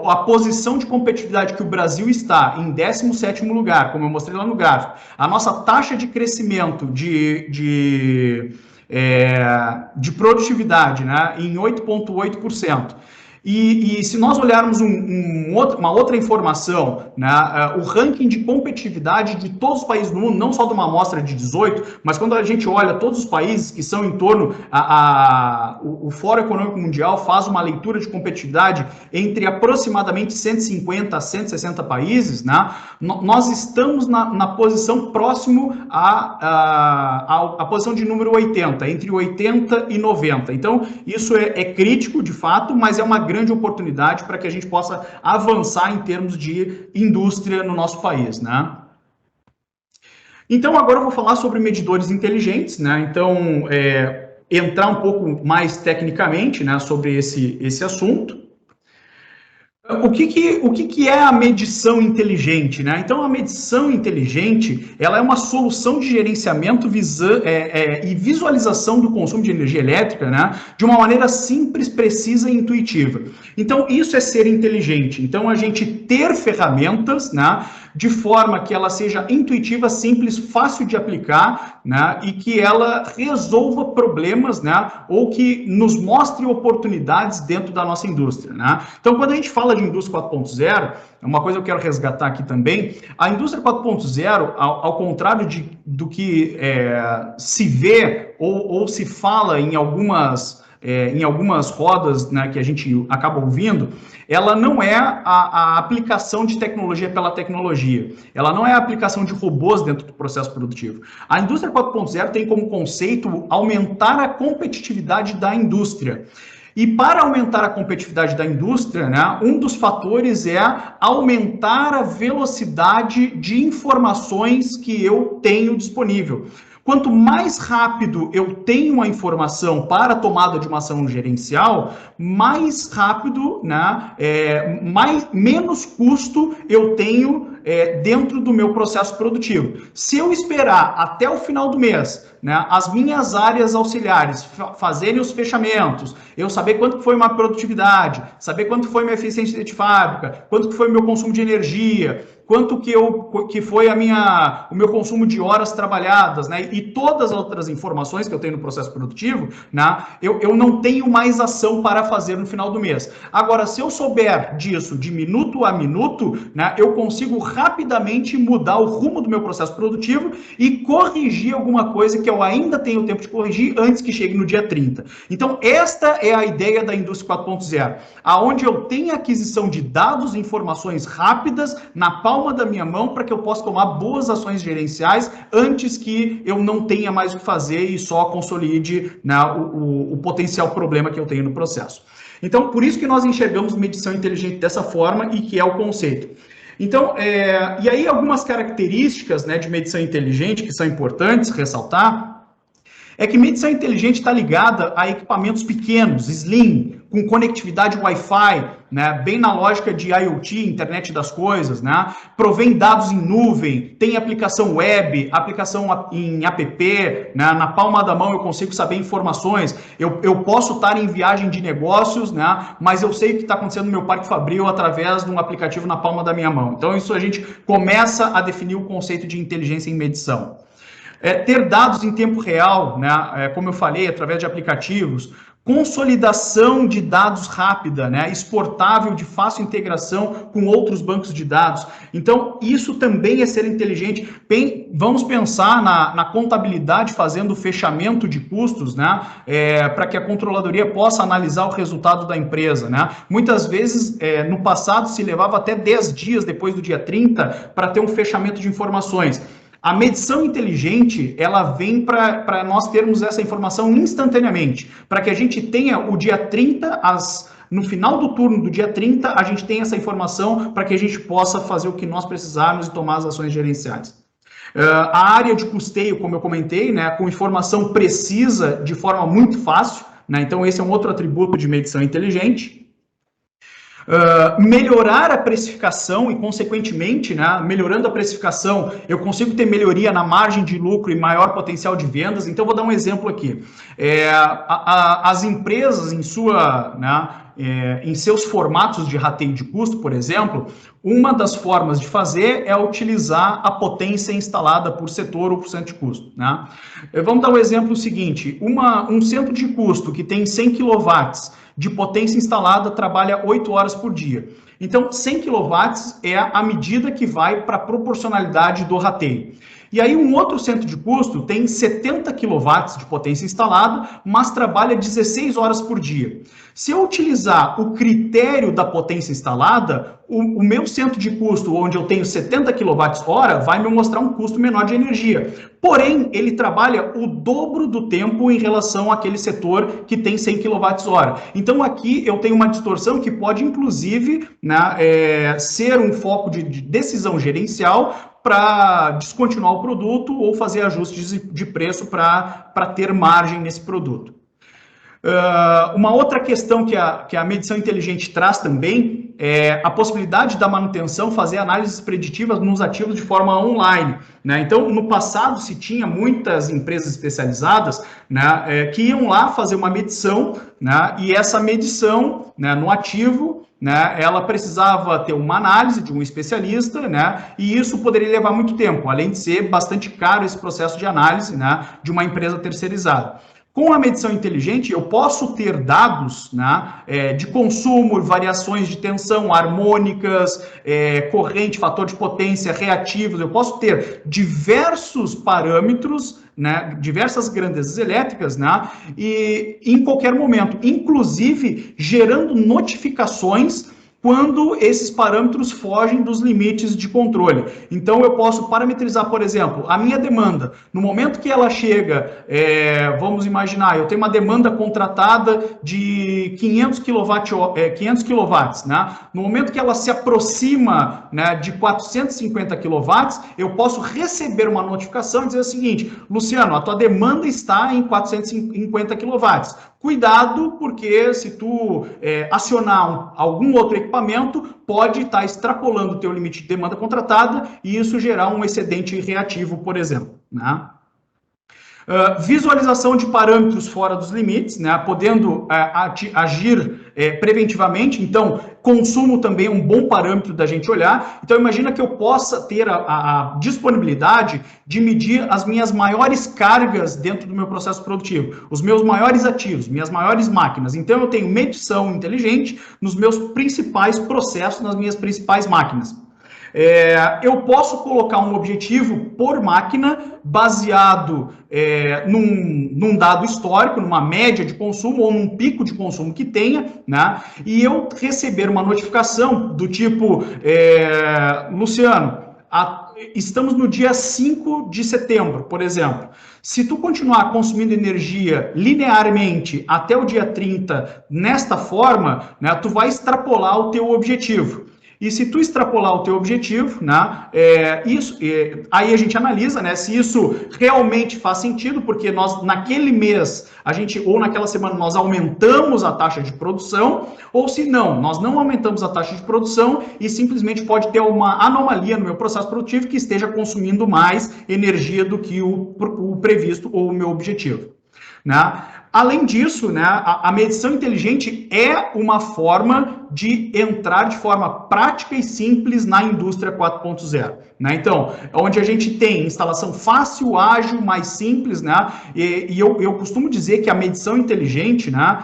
a posição de competitividade que o Brasil está em 17º lugar, como eu mostrei lá no gráfico, a nossa taxa de crescimento de produtividade, né, em 8,8%, e se nós olharmos uma outra informação, né, o ranking de competitividade de todos os países do mundo, não só de uma amostra de 18, mas quando a gente olha todos os países que são em torno, o Fórum Econômico Mundial faz uma leitura de competitividade entre aproximadamente 150 a 160 países, né, nós estamos na posição próximo à posição de número 80, entre 80 e 90. Então, isso é crítico, de fato, mas é uma grande oportunidade para que a gente possa avançar em termos de indústria no nosso país, né? Então, agora eu vou falar sobre medidores inteligentes, né? Então, entrar um pouco mais tecnicamente, né, sobre esse assunto. O que é a medição inteligente, né? Então, a medição inteligente, ela é uma solução de gerenciamento e visualização do consumo de energia elétrica, né? De uma maneira simples, precisa e intuitiva. Então, isso é ser inteligente. Então, a gente ter ferramentas, né? De forma que ela seja intuitiva, simples, fácil de aplicar, né? E que ela resolva problemas, né? Ou que nos mostre oportunidades dentro da nossa indústria, né? Então, quando a gente fala de indústria 4.0, uma coisa que eu quero resgatar aqui também, a indústria 4.0, ao contrário do que se vê ou se fala em algumas rodas, né, que a gente acaba ouvindo, ela não é a aplicação de tecnologia pela tecnologia. Ela não é a aplicação de robôs dentro do processo produtivo. A indústria 4.0 tem como conceito aumentar a competitividade da indústria. E para aumentar a competitividade da indústria, né, um dos fatores é aumentar a velocidade de informações que eu tenho disponível. Quanto mais rápido eu tenho a informação para a tomada de uma ação gerencial, mais rápido, né, menos custo eu tenho dentro do meu processo produtivo. Se eu esperar até o final do mês, né, as minhas áreas auxiliares fazerem os fechamentos, eu saber quanto foi minha produtividade, saber quanto foi minha eficiência de fábrica, quanto foi meu consumo de energia, quanto que foi o meu consumo de horas trabalhadas, né, e todas as outras informações que eu tenho no processo produtivo, né, eu não tenho mais ação para fazer no final do mês. Agora, se eu souber disso de minuto a minuto, né, eu consigo rapidamente mudar o rumo do meu processo produtivo e corrigir alguma coisa que eu ainda tenho tempo de corrigir antes que chegue no dia 30. Então, esta é a ideia da indústria 4.0, aonde eu tenho aquisição de dados e informações rápidas na palma da minha mão para que eu possa tomar boas ações gerenciais antes que eu não tenha mais o que fazer e só consolide, né, o potencial problema que eu tenho no processo. Então, por isso que nós enxergamos medição inteligente dessa forma e que é o conceito. Então, e aí algumas características, né, de medição inteligente que são importantes ressaltar, é que medição inteligente está ligada a equipamentos pequenos, slim, com conectividade Wi-Fi, né, bem na lógica de IoT, internet das coisas, né, provém dados em nuvem, tem aplicação web, aplicação em app, né, na palma da mão eu consigo saber informações, eu posso estar em viagem de negócios, né, mas eu sei o que está acontecendo no meu parque fabril através de um aplicativo na palma da minha mão. Então isso a gente começa a definir o conceito de inteligência em medição. Ter dados em tempo real, né, como eu falei, através de aplicativos, consolidação de dados rápida, né, exportável, de fácil integração com outros bancos de dados. Então, isso também é ser inteligente. Vamos pensar na contabilidade fazendo o fechamento de custos, né, para que a controladoria possa analisar o resultado da empresa, né. Muitas vezes, no passado, se levava até 10 dias depois do dia 30 para ter um fechamento de informações. A medição inteligente, ela vem para nós termos essa informação instantaneamente, para que a gente tenha o dia 30, no final do turno do dia 30, a gente tenha essa informação para que a gente possa fazer o que nós precisarmos e tomar as ações gerenciais. A área de custeio, como eu comentei, né, com informação precisa de forma muito fácil, né, então esse é um outro atributo de medição inteligente. Melhorar a precificação e, consequentemente, né, melhorando a precificação, eu consigo ter melhoria na margem de lucro e maior potencial de vendas. Então, vou dar um exemplo aqui. As empresas, em seus formatos de rateio de custo, por exemplo, uma das formas de fazer é utilizar a potência instalada por setor ou por centro de custo, né? Vamos dar um exemplo seguinte. Um centro de custo que tem 100 kW de potência instalada trabalha 8 horas por dia. Então, 100 kW é a medida que vai para a proporcionalidade do rateio. E aí um outro centro de custo tem 70 kW de potência instalada, mas trabalha 16 horas por dia. Se eu utilizar o critério da potência instalada, o meu centro de custo, onde eu tenho 70 kWh, vai me mostrar um custo menor de energia. Porém, ele trabalha o dobro do tempo em relação àquele setor que tem 100 kWh. Então, aqui eu tenho uma distorção que pode, inclusive, né, ser um foco de decisão gerencial para descontinuar o produto ou fazer ajustes de preço para ter margem nesse produto. Uma outra questão que a medição inteligente traz também é a possibilidade da manutenção fazer análises preditivas nos ativos de forma online, né? Então, no passado se tinha muitas empresas especializadas, né, que iam lá fazer uma medição, né, e essa medição, né, no ativo, né, ela precisava ter uma análise de um especialista, né, e isso poderia levar muito tempo, além de ser bastante caro esse processo de análise, né, de uma empresa terceirizada. Com a medição inteligente, eu posso ter dados, né, de consumo, variações de tensão, harmônicas, corrente, fator de potência, reativos. Eu posso ter diversos parâmetros, né, diversas grandezas elétricas, né, e em qualquer momento, inclusive gerando notificações quando esses parâmetros fogem dos limites de controle. Então, eu posso parametrizar, por exemplo, a minha demanda. No momento que ela chega, vamos imaginar, eu tenho uma demanda contratada de 500 kW, né? No momento que ela se aproxima, né, de 450 kW, eu posso receber uma notificação e dizer o seguinte: Luciano, a tua demanda está em 450 kW. Cuidado, porque se tu acionar algum outro equipamento, pode estar extrapolando o teu limite de demanda contratada e isso gerar um excedente reativo, por exemplo, né? Visualização de parâmetros fora dos limites, né, podendo agir preventivamente. Então, consumo também é um bom parâmetro da gente olhar. Então, imagina que eu possa ter a disponibilidade de medir as minhas maiores cargas dentro do meu processo produtivo, os meus maiores ativos, minhas maiores máquinas. Então, eu tenho medição inteligente nos meus principais processos, nas minhas principais máquinas. Eu posso colocar um objetivo por máquina baseado num dado histórico, numa média de consumo ou num pico de consumo que tenha, né? E eu receber uma notificação do tipo, Luciano, estamos no dia 5 de setembro, por exemplo. Se tu continuar consumindo energia linearmente até o dia 30 nesta forma, né, tu vai extrapolar o teu objetivo. E se tu extrapolar o teu objetivo, né, aí a gente analisa, né, se isso realmente faz sentido, porque nós, naquele mês, ou naquela semana, nós aumentamos a taxa de produção, ou se não, nós não aumentamos a taxa de produção e simplesmente pode ter uma anomalia no meu processo produtivo que esteja consumindo mais energia do que o previsto ou o meu objetivo, né? Além disso, né, a medição inteligente é uma forma de entrar de forma prática e simples na indústria 4.0. Né? Então, onde a gente tem instalação fácil, ágil, mais simples, né? E eu costumo dizer que a medição inteligente, né,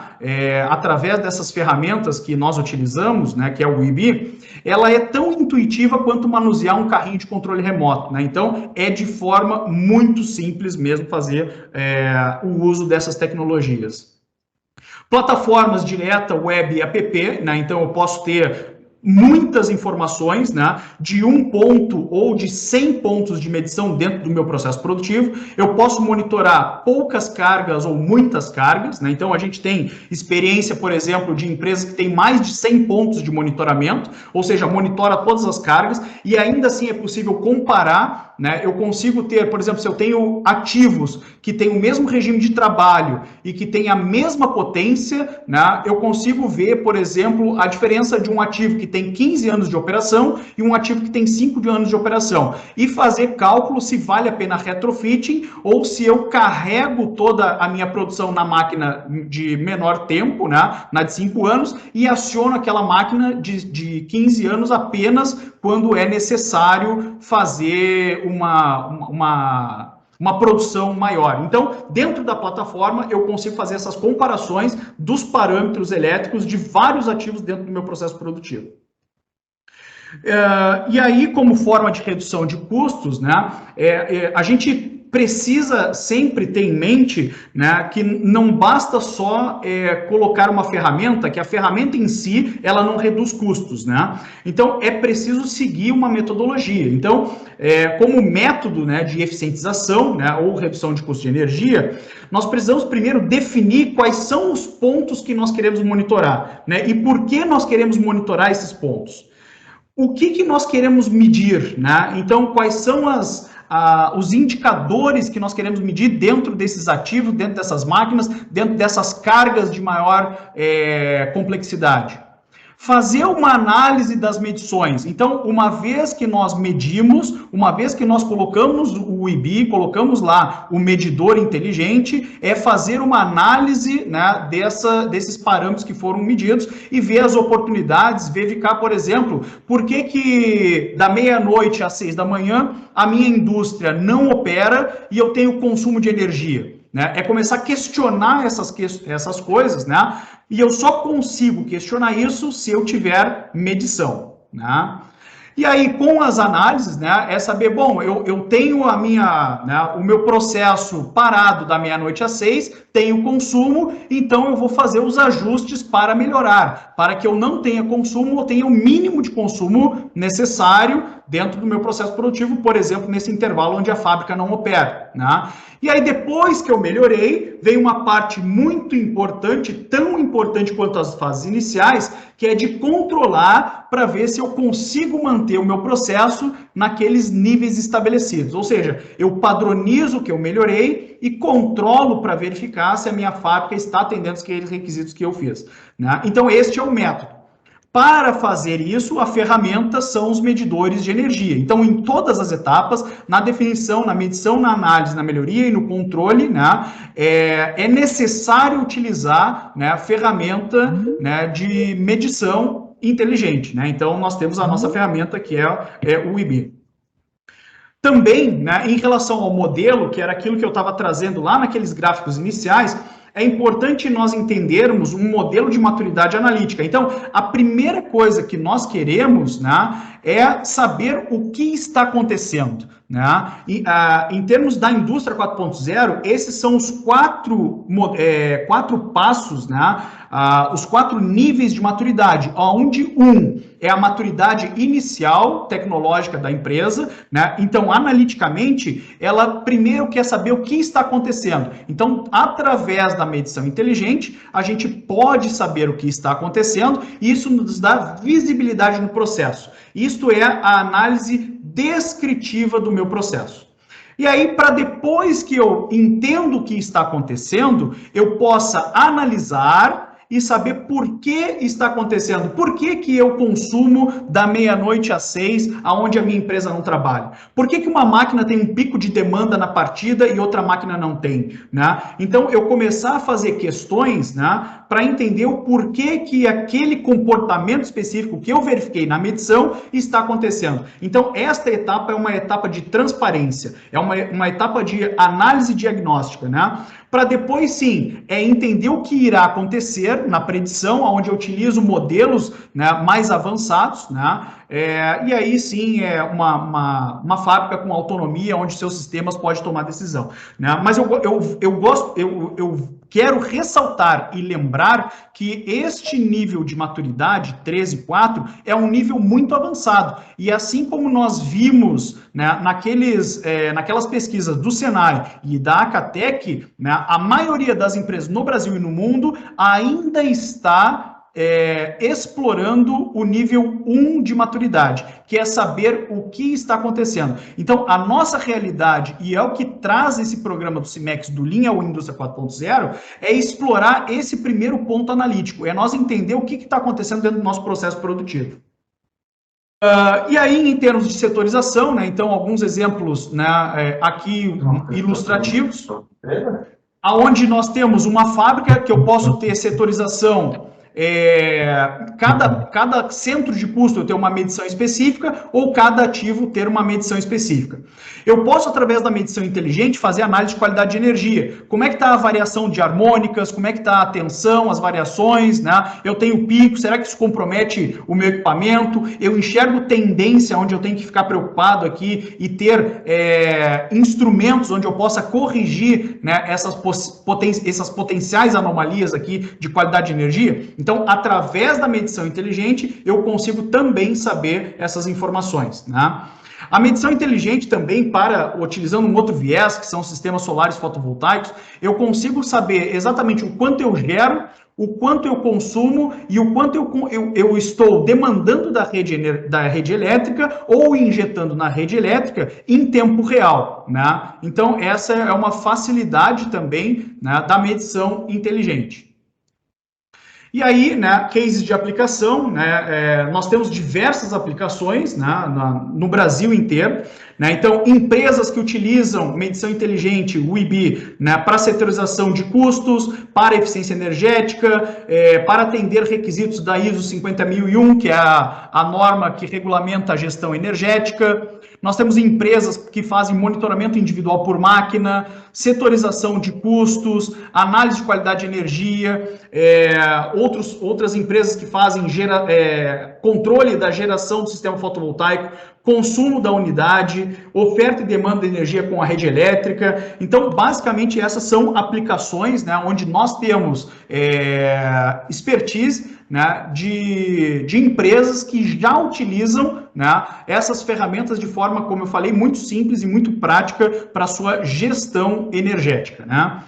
através dessas ferramentas que nós utilizamos, né, que é o WIBI, ela é tão intuitiva quanto manusear um carrinho de controle remoto. Né? Então, é de forma muito simples mesmo fazer o uso dessas tecnologias. Plataformas direta, web e app, né? Então eu posso ter muitas informações, né, de 1 ponto ou de 100 pontos de medição dentro do meu processo produtivo. Eu posso monitorar poucas cargas ou muitas cargas, né? Então a gente tem experiência, por exemplo, de empresas que têm mais de 100 pontos de monitoramento, ou seja, monitora todas as cargas e ainda assim é possível comparar, né? Eu consigo ter, por exemplo, se eu tenho ativos que têm o mesmo regime de trabalho e que têm a mesma potência, né, eu consigo ver, por exemplo, a diferença de um ativo que tem 15 anos de operação e um ativo que tem 5 anos de operação. E fazer cálculo se vale a pena retrofitting ou se eu carrego toda a minha produção na máquina de menor tempo, né, na de 5 anos, e aciono aquela máquina de 15 anos apenas quando é necessário fazer uma produção maior. Então, dentro da plataforma, eu consigo fazer essas comparações dos parâmetros elétricos de vários ativos dentro do meu processo produtivo. E aí, como forma de redução de custos, né, a gente precisa sempre ter em mente, né, que não basta só colocar uma ferramenta, que a ferramenta em si, ela não reduz custos, né? Então, é preciso seguir uma metodologia. Então, como método, né, de eficientização, né, ou redução de custo de energia, nós precisamos primeiro definir quais são os pontos que nós queremos monitorar, né, e por que nós queremos monitorar esses pontos. O que nós queremos medir, né? Então, quais são as os indicadores que nós queremos medir dentro desses ativos, dentro dessas máquinas, dentro dessas cargas de maior complexidade. Fazer uma análise das medições. Então, uma vez que nós medimos, uma vez que nós colocamos o IBI, colocamos lá o medidor inteligente, é fazer uma análise, né, desses parâmetros que foram medidos e ver as oportunidades, verificar, por exemplo, por que da meia-noite às 6 da manhã a minha indústria não opera e eu tenho consumo de energia. Né? É começar a questionar essas coisas, né? E eu só consigo questionar isso se eu tiver medição, né? E aí, com as análises, né, é saber, bom, eu tenho o meu processo parado da meia-noite às 6, tenho consumo, então eu vou fazer os ajustes para melhorar, para que eu não tenha consumo ou tenha o mínimo de consumo necessário dentro do meu processo produtivo, por exemplo, nesse intervalo onde a fábrica não opera, né? E aí, depois que eu melhorei, vem uma parte muito importante, tão importante quanto as fases iniciais, que é de controlar para ver se eu consigo manter o meu processo naqueles níveis estabelecidos. Ou seja, eu padronizo o que eu melhorei e controlo para verificar se a minha fábrica está atendendo aqueles requisitos que eu fiz, né? Então, este é o método. Para fazer isso, a ferramenta são os medidores de energia. Então, em todas as etapas, na definição, na medição, na análise, na melhoria e no controle, né, é necessário utilizar, né, a ferramenta, né, de medição inteligente, né? Então, nós temos a nossa ferramenta que é o IBI. Também, né, em relação ao modelo, que era aquilo que eu estava trazendo lá naqueles gráficos iniciais, é importante nós entendermos um modelo de maturidade analítica. Então, a primeira coisa que nós queremos, né, é saber o que está acontecendo, né? E, em termos da indústria 4.0, esses são os quatro passos, né? Os 4 níveis de maturidade, onde é a maturidade inicial tecnológica da empresa, né? Então, analiticamente, ela primeiro quer saber o que está acontecendo. Então, através da medição inteligente, a gente pode saber o que está acontecendo e isso nos dá visibilidade no processo. Isto é a análise descritiva do meu processo. E aí, para depois que eu entendo o que está acontecendo, eu possa analisar e saber por que está acontecendo, por que eu consumo da meia-noite às 6, aonde a minha empresa não trabalha. Por que uma máquina tem um pico de demanda na partida e outra máquina não tem, né? Então, eu começar a fazer questões, né, para entender o porquê que aquele comportamento específico que eu verifiquei na medição está acontecendo. Então, esta etapa é uma etapa de transparência, é uma etapa de análise diagnóstica, né? Para depois, sim, entender o que irá acontecer na predição, onde eu utilizo modelos, né, mais avançados, né? E aí, sim, é uma fábrica com autonomia, onde seus sistemas podem tomar decisão, né? Mas eu quero ressaltar e lembrar que este nível de maturidade, 13.4, é um nível muito avançado. E assim como nós vimos, né, naquelas pesquisas do Senai e da Acatec, né, a maioria das empresas no Brasil e no mundo ainda está explorando o nível 1 de maturidade, que é saber o que está acontecendo. Então, a nossa realidade, e é o que traz esse programa do CIMEX, do Linha ao Indústria 4.0, é explorar esse primeiro ponto analítico, é nós entender o que está acontecendo dentro do nosso processo produtivo. E aí, em termos de setorização, né, então, alguns exemplos, né, aqui ilustrativos, aonde nós temos uma fábrica que eu posso ter setorização. Cada centro de custo eu ter uma medição específica ou cada ativo ter uma medição específica. Eu posso, através da medição inteligente, fazer análise de qualidade de energia. Como é que está a variação de harmônicas, como é que está a tensão, as variações, né? Eu tenho pico, será que isso compromete o meu equipamento? Eu enxergo tendência onde eu tenho que ficar preocupado aqui e ter instrumentos onde eu possa corrigir, né, essas potenciais anomalias aqui de qualidade de energia. Então, através da medição inteligente, eu consigo também saber essas informações, né? A medição inteligente também, utilizando um outro viés, que são sistemas solares fotovoltaicos, eu consigo saber exatamente o quanto eu gero, o quanto eu consumo e o quanto eu estou demandando da rede elétrica ou injetando na rede elétrica em tempo real, né? Então, essa é uma facilidade também, né, da medição inteligente. E aí, né, cases de aplicação, né, nós temos diversas aplicações, né, no Brasil inteiro, né, então empresas que utilizam medição inteligente, o IB, né, para setorização de custos, para eficiência energética, para atender requisitos da ISO 50001, que é a norma que regulamenta a gestão energética. Nós temos empresas que fazem monitoramento individual por máquina, setorização de custos, análise de qualidade de energia, outras empresas que fazem controle da geração do sistema fotovoltaico, consumo da unidade, oferta e demanda de energia com a rede elétrica. Então, basicamente, essas são aplicações, né, onde nós temos expertise, né, de empresas que já utilizam, né, essas ferramentas de forma, como eu falei, muito simples e muito prática para a sua gestão energética, né?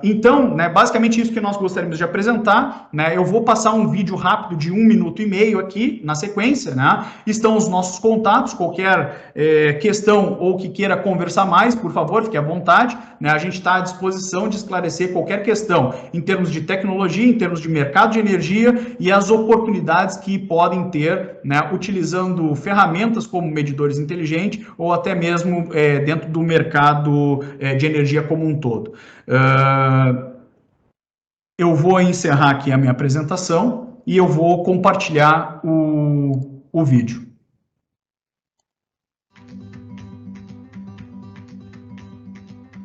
Então, né, basicamente isso que nós gostaríamos de apresentar, né, eu vou passar um vídeo rápido de 1 minuto e meio aqui, na sequência, né, estão os nossos contatos, qualquer questão ou que queira conversar mais, por favor, fique à vontade, né, a gente está à disposição de esclarecer qualquer questão em termos de tecnologia, em termos de mercado de energia e as oportunidades que podem ter, né, utilizando ferramentas como medidores inteligentes ou até mesmo dentro do mercado de energia como um todo. Eu vou encerrar aqui a minha apresentação e eu vou compartilhar o vídeo.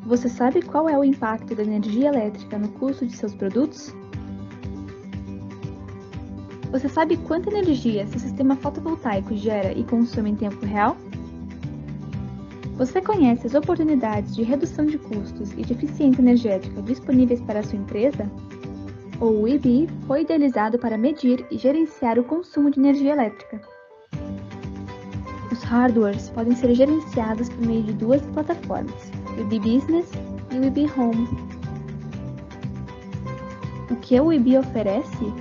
Você sabe qual é o impacto da energia elétrica no custo de seus produtos? Você sabe quanta energia seu sistema fotovoltaico gera e consome em tempo real? Você conhece as oportunidades de redução de custos e de eficiência energética disponíveis para a sua empresa? O IBI foi idealizado para medir e gerenciar o consumo de energia elétrica. Os hardwares podem ser gerenciados por meio de duas plataformas, o IBI Business e o IBI Home. O que o IBI oferece?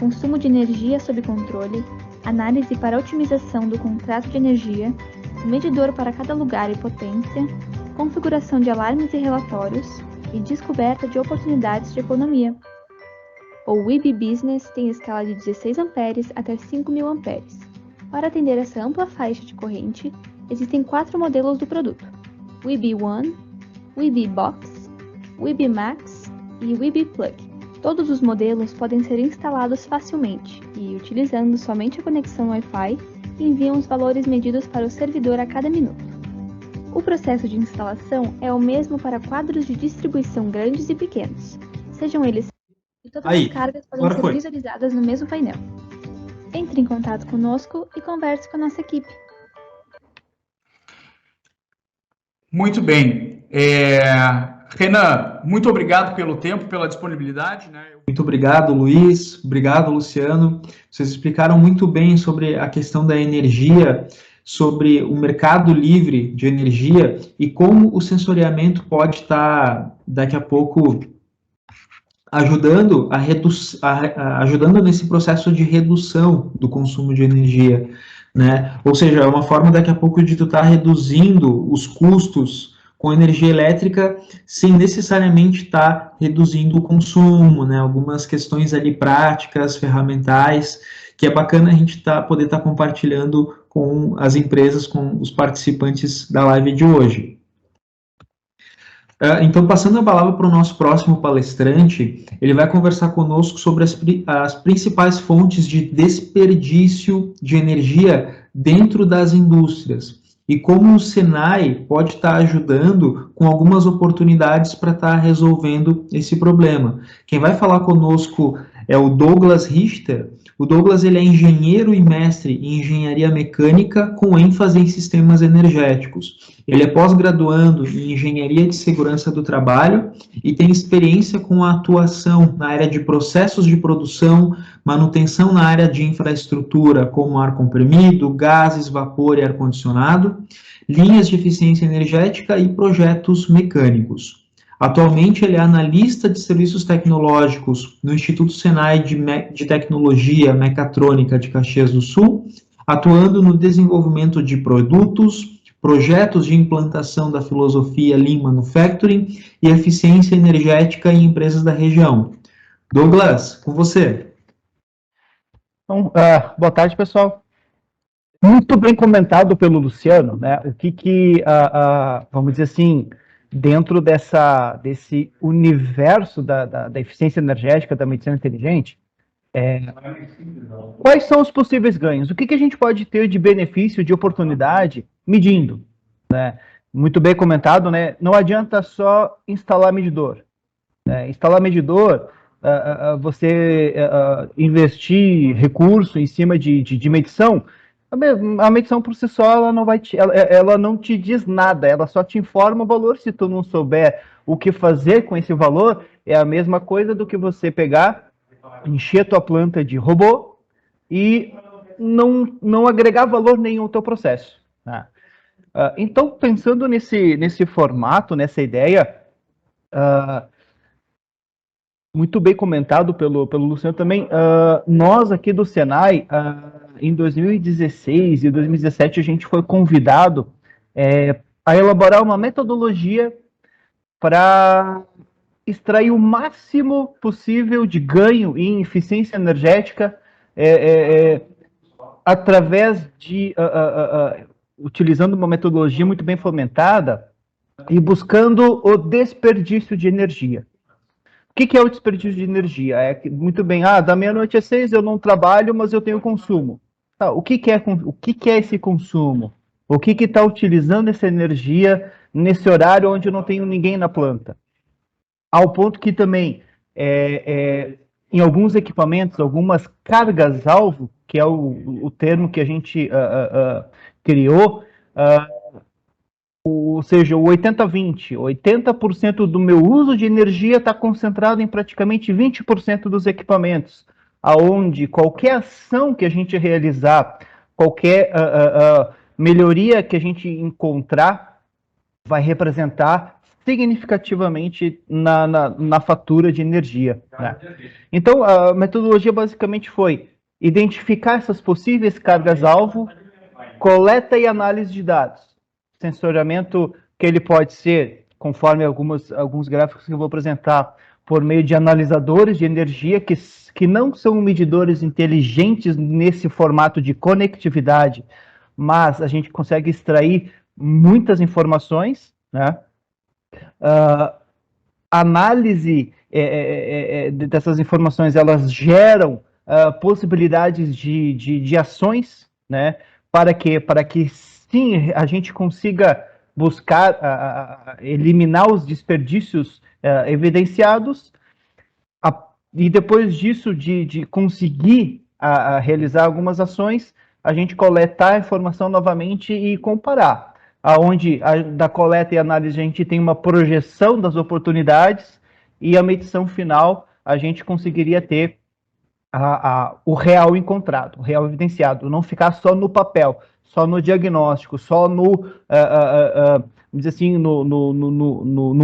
Consumo de energia sob controle, análise para otimização do contrato de energia, medidor para cada lugar e potência, configuração de alarmes e relatórios e descoberta de oportunidades de economia. O IBI Business tem escala de 16 amperes até 5.000 amperes. Para atender essa ampla faixa de corrente, existem 4 modelos do produto: o IBI One, o IBI Box, o IBI Max e o IBI Plug. Todos os modelos podem ser instalados facilmente e, utilizando somente a conexão Wi-Fi, enviam os valores medidos para o servidor a cada minuto. O processo de instalação é o mesmo para quadros de distribuição grandes e pequenos, sejam eles e todas as cargas podem ser visualizadas no mesmo painel. Entre em contato conosco e converse com a nossa equipe. Muito bem. Renan, muito obrigado pelo tempo, pela disponibilidade, né? Muito obrigado, Luiz. Obrigado, Luciano. Vocês explicaram muito bem sobre a questão da energia, sobre o mercado livre de energia e como o sensoriamento pode estar, daqui a pouco, ajudando nesse processo de redução do consumo de energia, né? Ou seja, é uma forma, daqui a pouco, de tu estar reduzindo os custos com energia elétrica, sem necessariamente estar reduzindo o consumo, né? Algumas questões ali práticas, ferramentais, que é bacana a gente poder estar compartilhando com as empresas, com os participantes da live de hoje. Então, passando a palavra para o nosso próximo palestrante, ele vai conversar conosco sobre as principais fontes de desperdício de energia dentro das indústrias, e como o Senai pode estar ajudando com algumas oportunidades para estar resolvendo esse problema. Quem vai falar conosco é o Douglas Richter. O Douglas, ele é engenheiro e mestre em engenharia mecânica com ênfase em sistemas energéticos. Ele é pós-graduando em engenharia de segurança do trabalho e tem experiência com a atuação na área de processos de produção, manutenção na área de infraestrutura, como ar comprimido, gases, vapor e ar-condicionado, linhas de eficiência energética e projetos mecânicos. Atualmente, ele é analista de serviços tecnológicos no Instituto Senai de Tecnologia Mecatrônica de Caxias do Sul, atuando no desenvolvimento de produtos, projetos de implantação da filosofia Lean Manufacturing e eficiência energética em empresas da região. Douglas, com você. Então, boa tarde, pessoal. Muito bem comentado pelo Luciano, né? O que vamos dizer assim, dentro desse universo da eficiência energética, da medicina inteligente, quais são os possíveis ganhos? O que a gente pode ter de benefício, de oportunidade, medindo, né? Muito bem comentado, né? Não adianta só instalar medidor, né? Instalar medidor, você investir recurso em cima de medição, a medição por si só, ela não te diz nada, ela só te informa o valor. Se tu não souber o que fazer com esse valor, é a mesma coisa do que você pegar, encher tua planta de robô e não agregar valor nenhum ao teu processo, né? Então, pensando nesse formato, nessa ideia, muito bem comentado pelo Luciano também, nós aqui do Senai, em 2016 e 2017, a gente foi convidado a elaborar uma metodologia para extrair o máximo possível de ganho em eficiência energética através de utilizando uma metodologia muito bem fomentada e buscando o desperdício de energia. O que é o desperdício de energia? Muito bem, da meia-noite às 6 eu não trabalho, mas eu tenho consumo. Tá, o que é esse consumo? O que está utilizando essa energia nesse horário onde eu não tenho ninguém na planta? Ao ponto que também, em alguns equipamentos, algumas cargas-alvo, que é o termo que a gente criou, ou seja, o 80-20, 80% do meu uso de energia está concentrado em praticamente 20% dos equipamentos, aonde qualquer ação que a gente realizar, qualquer melhoria que a gente encontrar, vai representar significativamente na fatura de energia, né? Então, a metodologia basicamente foi identificar essas possíveis cargas-alvo, coleta e análise de dados. Sensoriamento que ele pode ser, conforme alguns gráficos que eu vou apresentar, por meio de analisadores de energia, que não são medidores inteligentes nesse formato de conectividade, mas a gente consegue extrair muitas informações, né? Análise dessas informações, elas geram possibilidades de ações, né? Para que sim, a gente consiga buscar eliminar os desperdícios evidenciados, e depois disso, de conseguir realizar algumas ações, a gente coletar a informação novamente e comparar. Aonde da coleta e análise a gente tem uma projeção das oportunidades, e a medição final a gente conseguiria ter o real encontrado, o real evidenciado, não ficar só no papel, só no diagnóstico, só no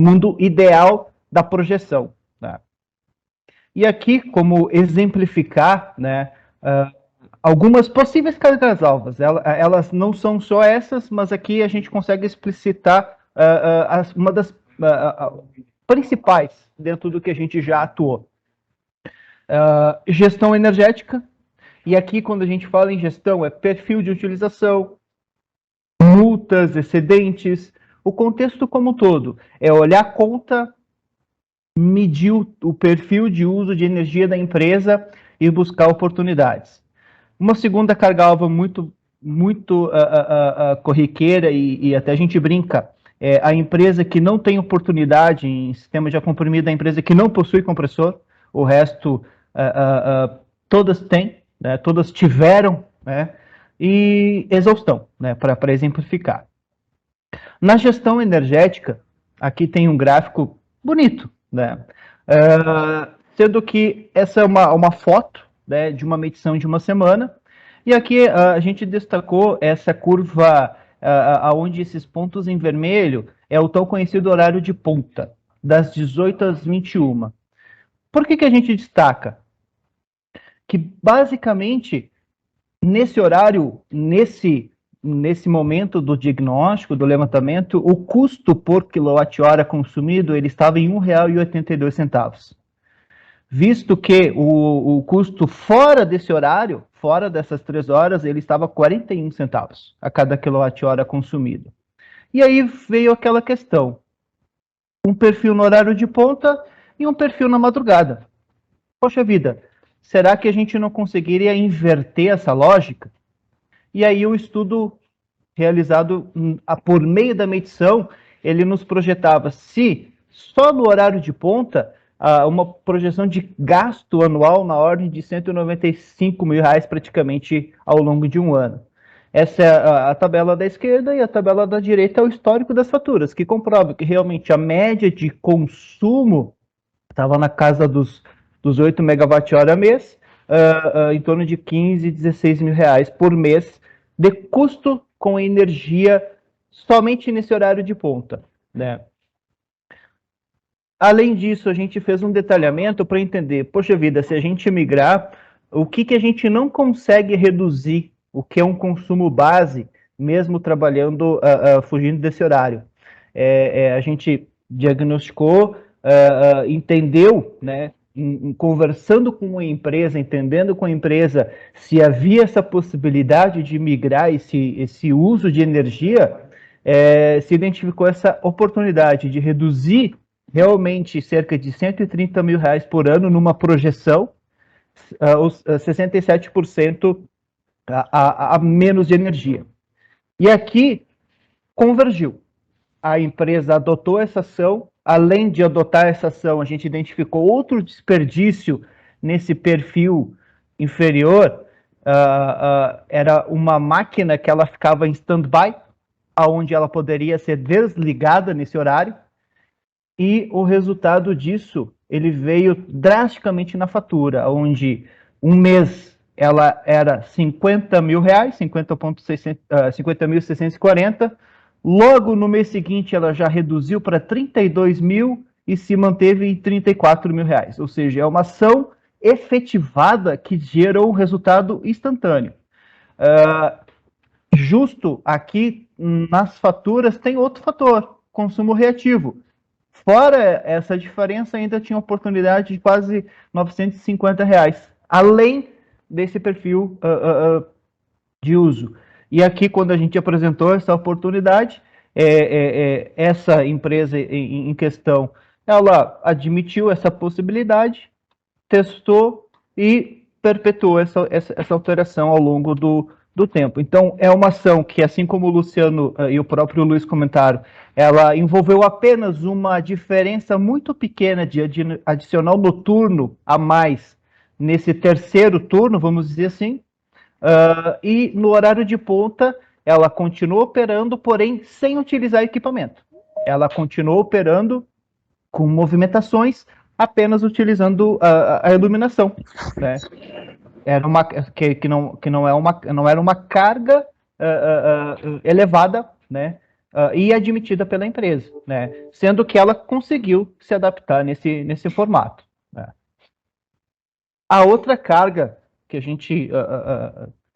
mundo ideal da projeção, né? E aqui, como exemplificar, né, algumas possíveis cargas-alvas, elas não são só essas, mas aqui a gente consegue explicitar uma das principais dentro do que a gente já atuou. Gestão energética. E aqui, quando a gente fala em gestão, é perfil de utilização, multas, excedentes, o contexto como um todo. É olhar a conta, medir o perfil de uso de energia da empresa e buscar oportunidades. Uma segunda carga-alvo muito corriqueira, e até a gente brinca, é a empresa que não tem oportunidade em sistema de ar comprimido, a empresa que não possui compressor, o resto todas têm, né, todas tiveram, né, e exaustão, né, para exemplificar. Na gestão energética, aqui tem um gráfico bonito, né, sendo que essa é uma foto, né, de uma medição de uma semana, e aqui a gente destacou essa curva, onde esses pontos em vermelho é o tão conhecido horário de ponta, das 18 às 21. Por que a gente destaca? Que basicamente, nesse horário, nesse momento do diagnóstico, do levantamento, o custo por quilowatt-hora consumido ele estava em R$ 1,82. Visto que o custo fora desse horário, fora dessas 3 horas, ele estava 41 centavos a cada quilowatt-hora consumido. E aí veio aquela questão, um perfil no horário de ponta e um perfil na madrugada. Poxa vida, será que a gente não conseguiria inverter essa lógica? E aí o estudo realizado por meio da medição, ele nos projetava se só no horário de ponta, uma projeção de gasto anual na ordem de R$195 mil praticamente ao longo de um ano. Essa é a tabela da esquerda e a tabela da direita é o histórico das faturas, que comprova que realmente a média de consumo estava na casa dos 8 megawatt-hora mês, em torno de 15, 16 mil reais por mês de custo com energia somente nesse horário de ponta, né? Além disso, a gente fez um detalhamento para entender, poxa vida, se a gente migrar, o que a gente não consegue reduzir, o que é um consumo base, mesmo trabalhando, fugindo desse horário. A gente diagnosticou, entendeu, né, conversando com a empresa, entendendo com a empresa se havia essa possibilidade de migrar esse uso de energia, se identificou essa oportunidade de reduzir realmente cerca de R$130 mil por ano numa projeção, os 67% a menos de energia. E aqui convergiu. A empresa adotou essa ação. Além de adotar essa ação, a gente identificou outro desperdício nesse perfil inferior. Era uma máquina que ela ficava em stand-by, onde ela poderia ser desligada nesse horário. E o resultado disso, ele veio drasticamente na fatura, onde um mês ela era R$50 mil, 50.640, logo no mês seguinte ela já reduziu para 32 mil e se manteve em 34 mil reais, ou seja, é uma ação efetivada que gerou um resultado instantâneo. Justo aqui nas faturas tem outro fator, consumo reativo. Fora essa diferença, ainda tinha oportunidade de quase R$950, além desse perfil de uso. E aqui, quando a gente apresentou essa oportunidade, essa empresa em questão, ela admitiu essa possibilidade, testou e perpetuou essa alteração ao longo do tempo. Então, é uma ação que, assim como o Luciano e o próprio Luiz comentaram, ela envolveu apenas uma diferença muito pequena de adicional noturno a mais nesse terceiro turno, vamos dizer assim, e no horário de ponta ela continuou operando, porém sem utilizar equipamento. Ela continuou operando com movimentações, apenas utilizando a iluminação, né? Era que não era uma carga elevada, né? E admitida pela empresa, né? Sendo que ela conseguiu se adaptar nesse formato, né? A outra carga que a gente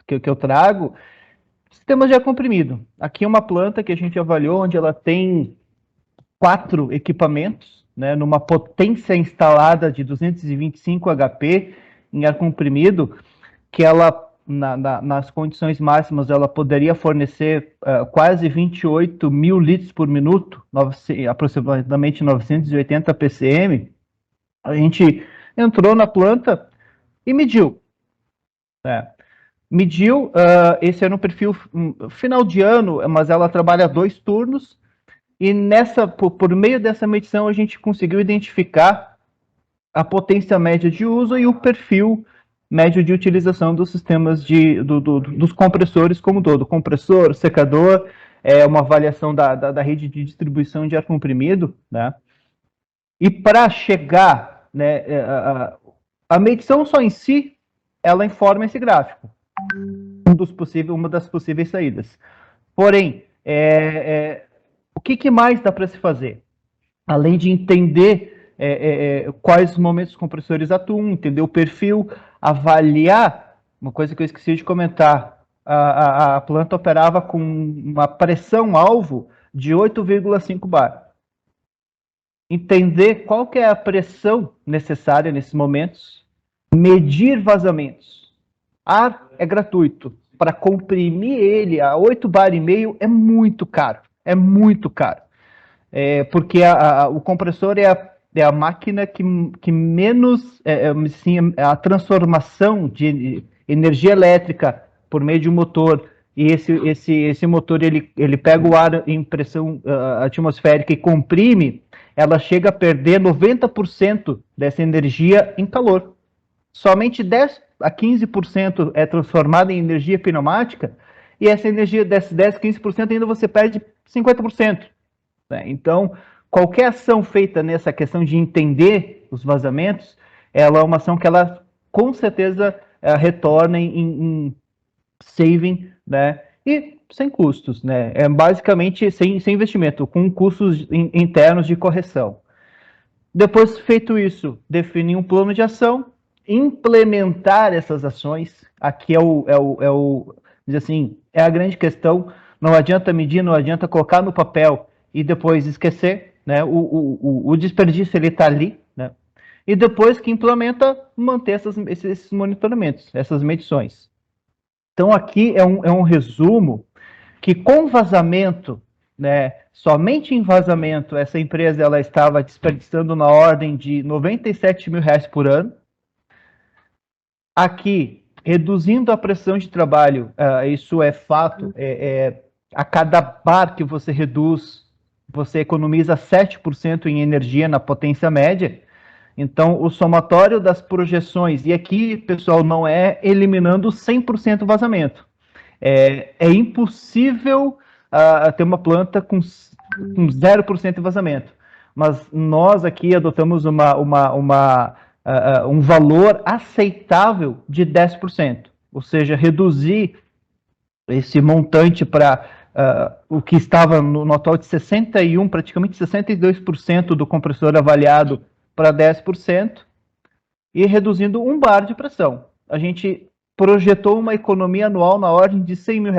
que eu trago, sistemas de ar comprimido. Aqui é uma planta que a gente avaliou, onde ela tem 4 equipamentos, né, numa potência instalada de 225 HP em ar comprimido, que ela, nas condições máximas, ela poderia fornecer quase 28 mil litros por minuto, aproximadamente 980 PCM. A gente entrou na planta e mediu. Mediu, esse era um perfil final de ano, mas ela trabalha 2 turnos, e por meio dessa medição a gente conseguiu identificar a potência média de uso e o perfil médio de utilização dos sistemas dos compressores como todo, compressor, secador, uma avaliação da rede de distribuição de ar comprimido, né? E para chegar, né, a medição só em si, ela informa esse gráfico, uma das possíveis saídas. Porém, o que mais dá para se fazer? além de entender quais momentos os compressores atuam, entender o perfil, avaliar, uma coisa que eu esqueci de comentar, a planta operava com uma pressão-alvo de 8,5 bar. Entender qual que é a pressão necessária nesses momentos, medir vazamentos. Ar é gratuito. Para comprimir ele a 8 bar e meio é muito caro. É muito caro. Porque o compressor é a máquina que menos, a transformação de energia elétrica por meio de um motor, e esse motor ele pega o ar em pressão atmosférica e comprime, ela chega a perder 90% dessa energia em calor. Somente 10 a 15% é transformada em energia pneumática, e essa energia desses 10, 15% ainda você perde 50%. Né? Então, qualquer ação feita nessa questão de entender os vazamentos, ela é uma ação que ela, com certeza, retorna em saving, né? E sem custos, né? É basicamente sem investimento, com custos internos de correção. Depois feito isso, definir um plano de ação, implementar essas ações. Aqui diz assim, é a grande questão. Não adianta medir, não adianta colocar no papel e depois esquecer, né? O desperdício ele está ali, né? E depois que implementa, manter esses monitoramentos, essas medições. Então aqui é um resumo que com vazamento, né, somente em vazamento, essa empresa ela estava desperdiçando na ordem de R$97 mil por ano. Aqui, reduzindo a pressão de trabalho, isso é fato, a cada bar que você reduz, você economiza 7% em energia na potência média. Então, o somatório das projeções, e aqui, pessoal, não é eliminando 100% vazamento. É impossível ter uma planta com 0% de vazamento. Mas nós aqui adotamos um valor aceitável de 10%. Ou seja, reduzir esse montante para o que estava no atual de 61%, praticamente 62% do compressor avaliado para 10%, e reduzindo 1 bar de pressão. A gente projetou uma economia anual na ordem de R$100 mil,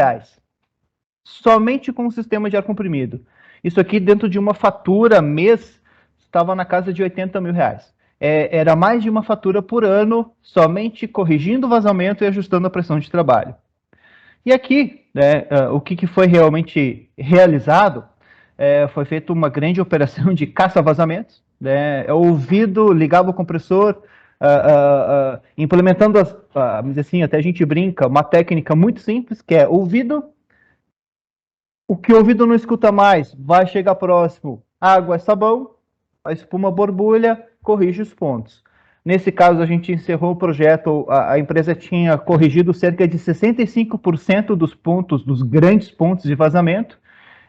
somente com o sistema de ar comprimido. Isso aqui dentro de uma fatura mês, estava na casa de R$80 mil. Era mais de uma fatura por ano, somente corrigindo o vazamento e ajustando a pressão de trabalho. E aqui, né, o que foi realmente realizado, foi feita uma grande operação de caça-vazamentos, né, ouvido, ligava o compressor, implementando, assim, até a gente brinca, uma técnica muito simples, que é ouvido, o que o ouvido não escuta mais, vai chegar próximo, água é sabão, a espuma borbulha, corrige os pontos. Nesse caso, a gente encerrou o projeto, a empresa tinha corrigido cerca de 65% dos pontos, dos grandes pontos de vazamento,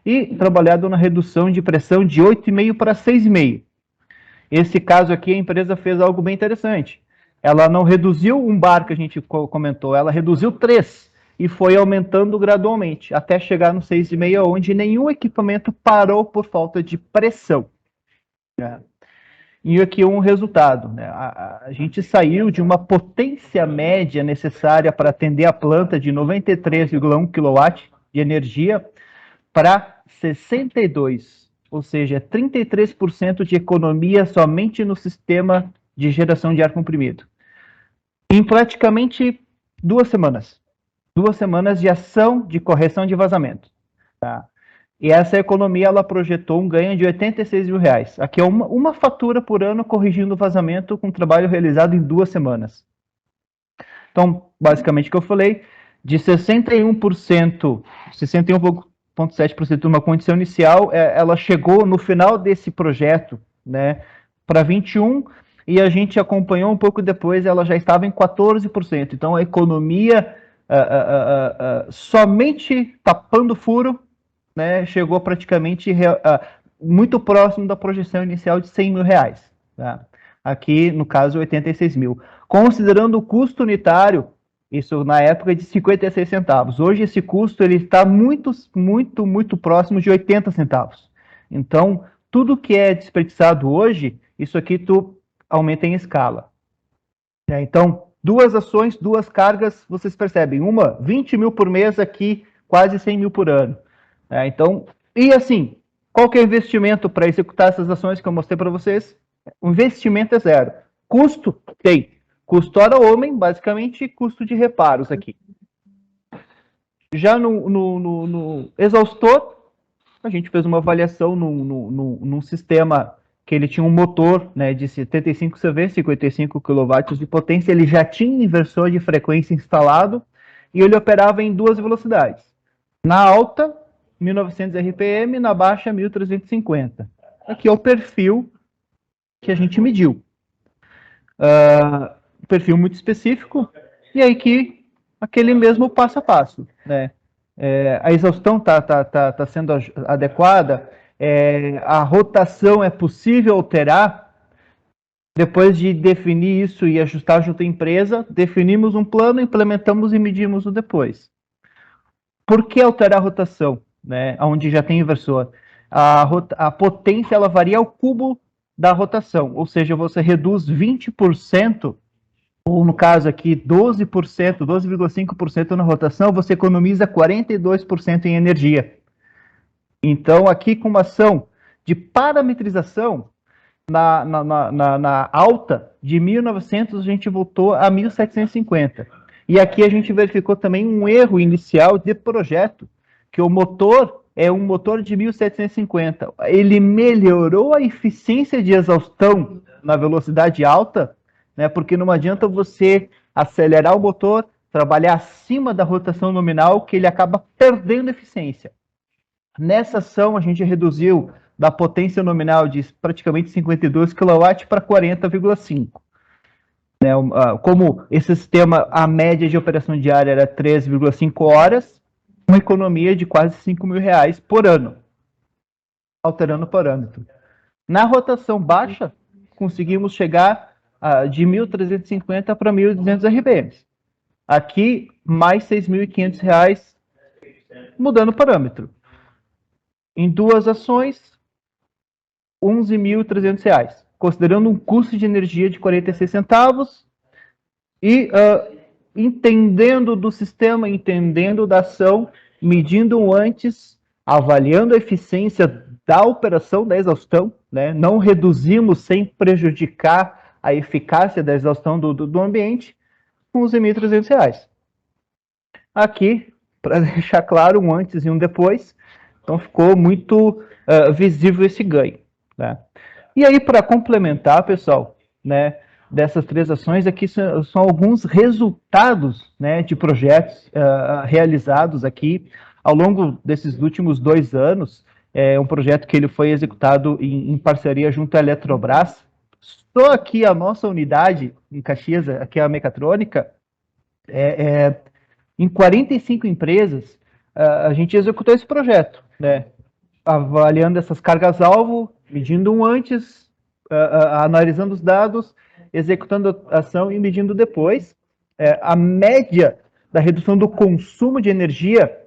e trabalhado na redução de pressão de 8,5 para 6,5. Esse caso aqui, a empresa fez algo bem interessante. Ela não reduziu 1 bar que a gente comentou, ela reduziu 3 e foi aumentando gradualmente, até chegar no 6,5, onde nenhum equipamento parou por falta de pressão. E aqui um resultado, né? A gente saiu de uma potência média necessária para atender a planta de 93,1 kW de energia para 62, ou seja, 33% de economia somente no sistema de geração de ar comprimido. Em praticamente 2 semanas. 2 semanas de ação de correção de vazamento. Tá? E essa economia, ela projetou um ganho de R$86 mil. Aqui é uma fatura por ano corrigindo o vazamento com trabalho realizado em 2 semanas. Então, basicamente o que eu falei, de 61%, 61,7% de uma condição inicial, ela chegou no final desse projeto, né, para 21%, e a gente acompanhou um pouco depois, ela já estava em 14%. Então, a economia, somente tapando furo, né, chegou praticamente muito próximo da projeção inicial de R$100 mil. Tá? Aqui, no caso, 86 mil. Considerando o custo unitário, isso na época de 56 centavos. Hoje, esse custo ele está muito próximo de 80 centavos. Então, tudo que é desperdiçado hoje, isso aqui tu aumenta em escala. Então, 2 ações, 2 cargas, vocês percebem, uma 20 mil por mês aqui, quase 100 mil por ano. Então, e assim, qual que é o investimento para executar essas ações que eu mostrei para vocês? O investimento é zero. Custo tem. Custo hora homem, basicamente, custo de reparos aqui. Já no exaustor, a gente fez uma avaliação num sistema que ele tinha um motor, né, de 75 CV, 55 kW de potência, ele já tinha inversor de frequência instalado e ele operava em 2 velocidades. Na alta, 1900 RPM, na baixa, 1350. Aqui é o perfil que a gente mediu. Perfil muito específico, e aí que aquele mesmo passo a passo, né? A exaustão tá sendo adequada, a rotação é possível alterar. Depois de definir isso e ajustar junto à empresa, definimos um plano, implementamos e medimos o depois. Por que alterar a rotação, né? Onde já tem inversor? A potência ela varia ao cubo da rotação, ou seja, você reduz 20%, ou no caso aqui 12%, 12,5% na rotação, você economiza 42% em energia. Então, aqui com uma ação de parametrização, na alta de 1.900, a gente voltou a 1.750. E aqui a gente verificou também um erro inicial de projeto, que o motor é um motor de 1.750. Ele melhorou a eficiência de exaustão na velocidade alta, né, porque não adianta você acelerar o motor, trabalhar acima da rotação nominal, que ele acaba perdendo eficiência. Nessa ação, a gente reduziu da potência nominal de praticamente 52 kW para 40,5. Né, como esse sistema, a média de operação diária era 3,5 horas, uma economia de quase R$5.000 por ano, alterando o parâmetro. Na rotação baixa, conseguimos chegar de 1.350 para 1.200 RPM. Aqui, mais R$6.500, mudando o parâmetro. Em 2 ações, R$11.300, considerando um custo de energia de 46 centavos e entendendo do sistema, entendendo da ação, medindo antes, avaliando a eficiência da operação da exaustão, né? Não reduzimos sem prejudicar a eficácia da exaustão do ambiente, com os R$1.300. Aqui, para deixar claro, um antes e um depois, então ficou muito visível esse ganho, né? E aí, para complementar, pessoal, né, dessas 3 ações, aqui são alguns resultados, né, de projetos realizados aqui ao longo desses últimos 2 anos. É um projeto que ele foi executado em parceria junto à Eletrobras. Só aqui a nossa unidade em Caxias, aqui a Mecatrônica, em 45 empresas, a gente executou esse projeto, né, avaliando essas cargas-alvo, medindo um antes, analisando os dados, executando a ação e medindo depois. A média da redução do consumo de energia,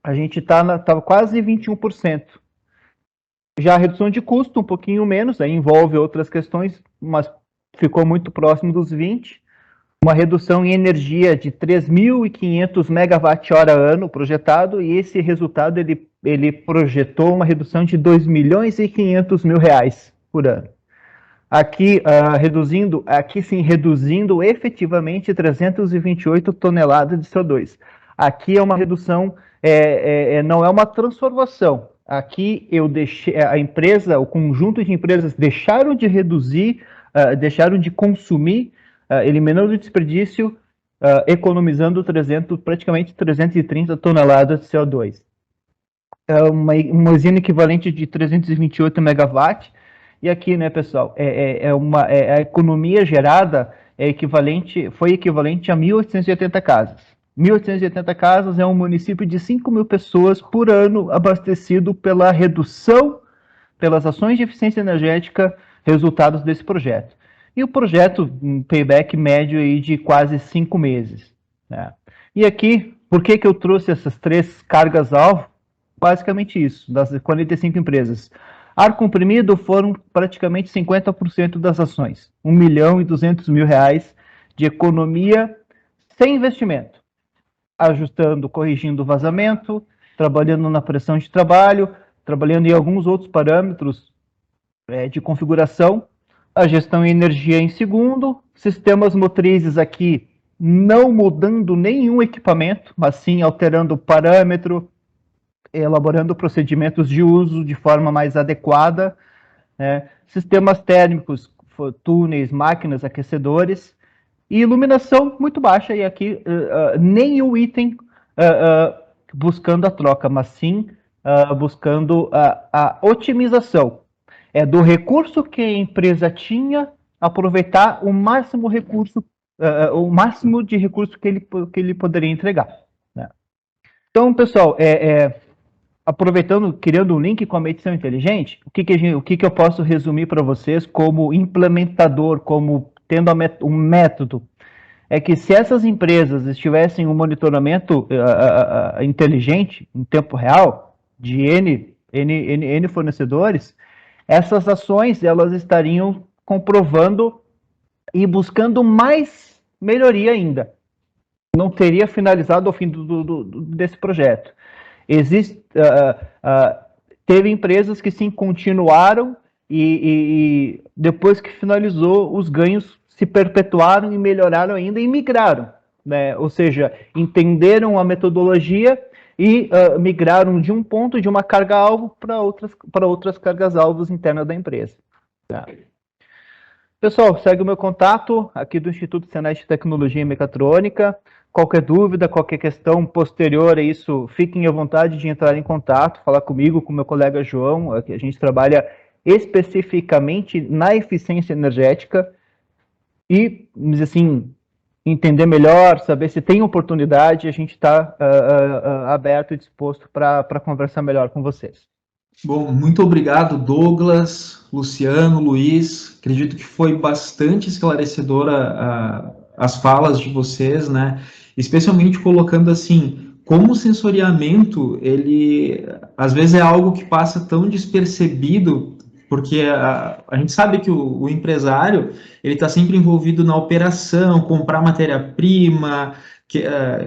a gente está quase 21%. Já a redução de custo, um pouquinho menos, aí envolve outras questões, mas ficou muito próximo dos 20%. Uma redução em energia de 3.500 megawatt-hora ano projetado, e esse resultado ele projetou uma redução de R$2.500.000 por ano. Aqui, reduzindo efetivamente 328 toneladas de CO2. Aqui é uma redução, não é uma transformação. Aqui eu deixei a empresa, o conjunto de empresas deixaram de reduzir, deixaram de consumir, eliminando o desperdício, economizando praticamente 330 toneladas de CO2. É uma usina equivalente de 328 megawatts. E aqui, né, pessoal, a economia gerada foi equivalente a 1.880 casas. 1.880 casas é um município de 5.000 pessoas por ano abastecido pela redução, pelas ações de eficiência energética, resultados desse projeto. E o projeto, um payback médio aí de quase 5 meses. Né? E aqui, por que eu trouxe essas 3 cargas-alvo? Basicamente isso, das 45 empresas. Ar comprimido foram praticamente 50% das ações. R$ 1.200.000 de economia sem investimento. Ajustando, corrigindo o vazamento, trabalhando na pressão de trabalho, trabalhando em alguns outros parâmetros de configuração, a gestão em energia em segundo, sistemas motrizes aqui não mudando nenhum equipamento, mas sim alterando o parâmetro, elaborando procedimentos de uso de forma mais adequada, né? Sistemas térmicos, túneis, máquinas, aquecedores, e iluminação muito baixa, e aqui nem o item buscando a troca, mas sim buscando a otimização. É do recurso que a empresa tinha, aproveitar o máximo recurso, o máximo de recurso que ele poderia entregar, né? Então, pessoal, aproveitando, criando um link com a medição inteligente, o que eu posso resumir para vocês como implementador, como tendo um método, é que se essas empresas estivessem um monitoramento inteligente, em tempo real, de N fornecedores, essas ações elas estariam comprovando e buscando mais melhoria ainda. Não teria finalizado ao fim desse projeto. Teve empresas que sim continuaram e depois que finalizou, os ganhos se perpetuaram e melhoraram ainda e migraram, né? Ou seja, entenderam a metodologia e migraram de um ponto, de uma carga-alvo para outras cargas-alvos internas da empresa. Tá. Pessoal, segue o meu contato aqui do Instituto Senai de Tecnologia e Mecatrônica. Qualquer dúvida, qualquer questão posterior a isso, fiquem à vontade de entrar em contato, falar comigo, com meu colega João. Aqui a gente trabalha especificamente na eficiência energética e, assim, entender melhor, saber se tem oportunidade, a gente está aberto e disposto para conversar melhor com vocês. Bom, muito obrigado, Douglas, Luciano, Luiz. Acredito que foi bastante esclarecedora as falas de vocês, né? Especialmente colocando assim, como o sensoriamento, ele às vezes é algo que passa tão despercebido, porque a gente sabe que o empresário, ele está sempre envolvido na operação, comprar matéria-prima,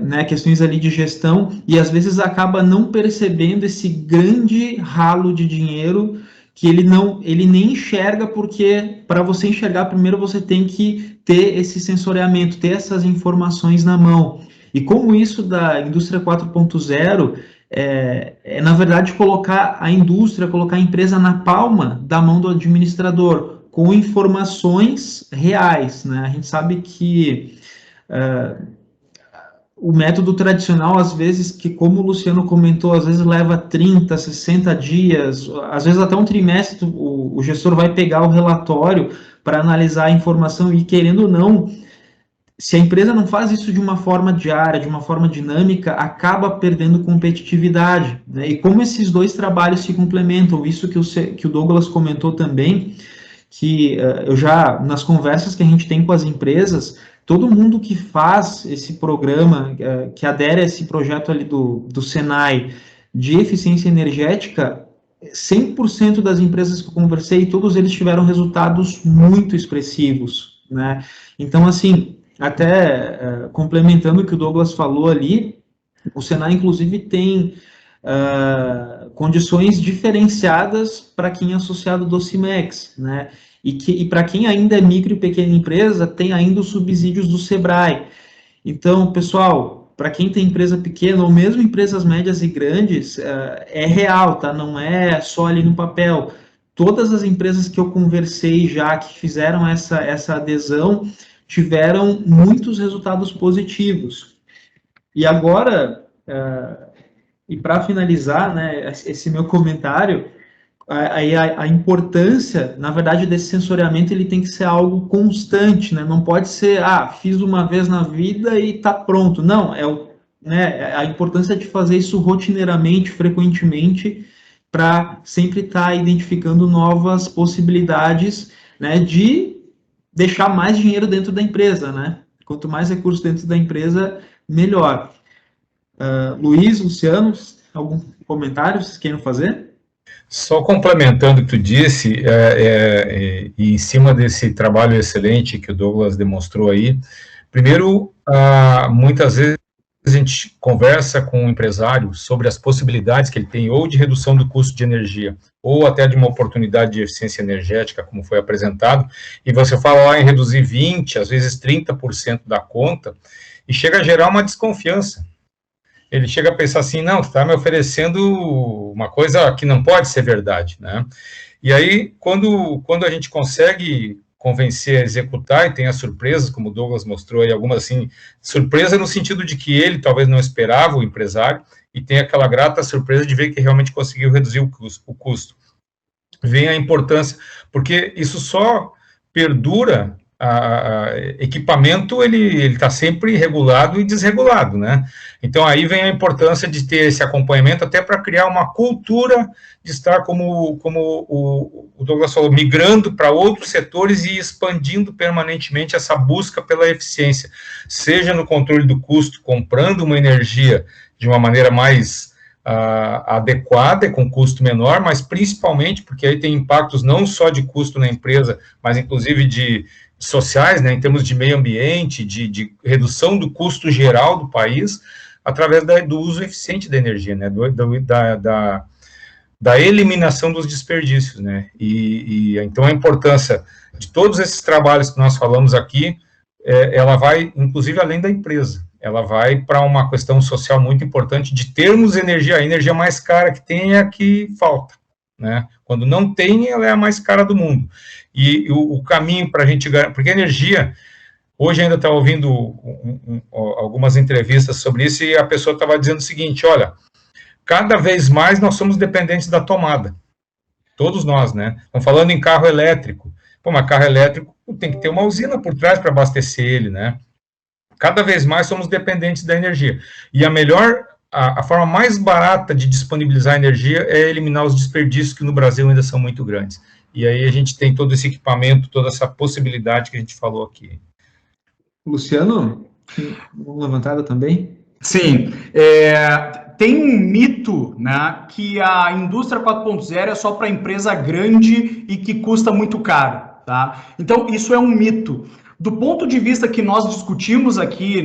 né, questões ali de gestão, e às vezes acaba não percebendo esse grande ralo de dinheiro que ele nem enxerga, porque para você enxergar, primeiro você tem que ter esse sensoriamento, ter essas informações na mão. E como isso da indústria 4.0 na verdade, colocar a indústria, colocar a empresa na palma da mão do administrador, com informações reais, né? A gente sabe que o método tradicional, às vezes, que como o Luciano comentou, às vezes leva 30, 60 dias, às vezes até um trimestre, o gestor vai pegar o relatório para analisar a informação e, querendo ou não, se a empresa não faz isso de uma forma diária, de uma forma dinâmica, acaba perdendo competitividade, né? E como esses dois trabalhos se complementam, isso que o Douglas comentou também, que eu já, nas conversas que a gente tem com as empresas, todo mundo que faz esse programa, que adere a esse projeto ali do Senai de eficiência energética, 100% das empresas que eu conversei, todos eles tiveram resultados muito expressivos, né? Então, assim, até complementando o que o Douglas falou ali, o Senai, inclusive, tem condições diferenciadas para quem é associado do CIMEX, né? E para quem ainda é micro e pequena empresa, tem ainda os subsídios do SEBRAE. Então, pessoal, para quem tem empresa pequena, ou mesmo empresas médias e grandes, é real, tá? Não é só ali no papel. Todas as empresas que eu conversei já, que fizeram essa adesão, tiveram muitos resultados positivos. E agora, e para finalizar, né, esse meu comentário, a importância, na verdade, desse sensoriamento, ele tem que ser algo constante, né? Não pode ser, fiz uma vez na vida e está pronto. Não, a importância de fazer isso rotineiramente, frequentemente, para sempre estar identificando novas possibilidades, né, de deixar mais dinheiro dentro da empresa, né? Quanto mais recursos dentro da empresa, melhor. Luiz, Luciano, algum comentário vocês queiram fazer? Só complementando o que tu disse, e em cima desse trabalho excelente que o Douglas demonstrou aí, primeiro, muitas vezes a gente conversa com um empresário sobre as possibilidades que ele tem ou de redução do custo de energia, ou até de uma oportunidade de eficiência energética, como foi apresentado, e você fala lá em reduzir 20%, às vezes 30% da conta, e chega a gerar uma desconfiança. Ele chega a pensar assim, não, tu está me oferecendo uma coisa que não pode ser verdade, né? E aí, quando a gente consegue convencer a executar, e tem as surpresas, como o Douglas mostrou aí, algumas assim, surpresa no sentido de que ele talvez não esperava, o empresário, e tem aquela grata surpresa de ver que realmente conseguiu reduzir o custo. Vem a importância, porque isso só perdura, equipamento, ele está sempre regulado e desregulado, né? Então, aí vem a importância de ter esse acompanhamento, até para criar uma cultura de estar, como o Douglas falou, migrando para outros setores e expandindo permanentemente essa busca pela eficiência, seja no controle do custo, comprando uma energia de uma maneira mais adequada e com custo menor, mas principalmente porque aí tem impactos não só de custo na empresa, mas inclusive de sociais, né, em termos de meio ambiente, de redução do custo geral do país, através do uso eficiente da energia, né, da eliminação dos desperdícios, né, e então a importância de todos esses trabalhos que nós falamos aqui, ela vai, inclusive, além da empresa, ela vai para uma questão social muito importante de termos energia, a energia mais cara que tem é a que falta, né, quando não tem, ela é a mais cara do mundo. E o caminho para a gente ganhar, porque a energia, hoje ainda estava ouvindo algumas entrevistas sobre isso, e a pessoa estava dizendo o seguinte, olha, cada vez mais nós somos dependentes da tomada, todos nós, né, estão falando em carro elétrico, pô, mas carro elétrico tem que ter uma usina por trás para abastecer ele, né, cada vez mais somos dependentes da energia, e a forma mais barata de disponibilizar energia é eliminar os desperdícios que no Brasil ainda são muito grandes. E aí a gente tem todo esse equipamento, toda essa possibilidade que a gente falou aqui. Luciano, uma levantada também? Sim, tem um mito, né, que a indústria 4.0 é só para empresa grande e que custa muito caro, tá? Então, isso é um mito. Do ponto de vista que nós discutimos aqui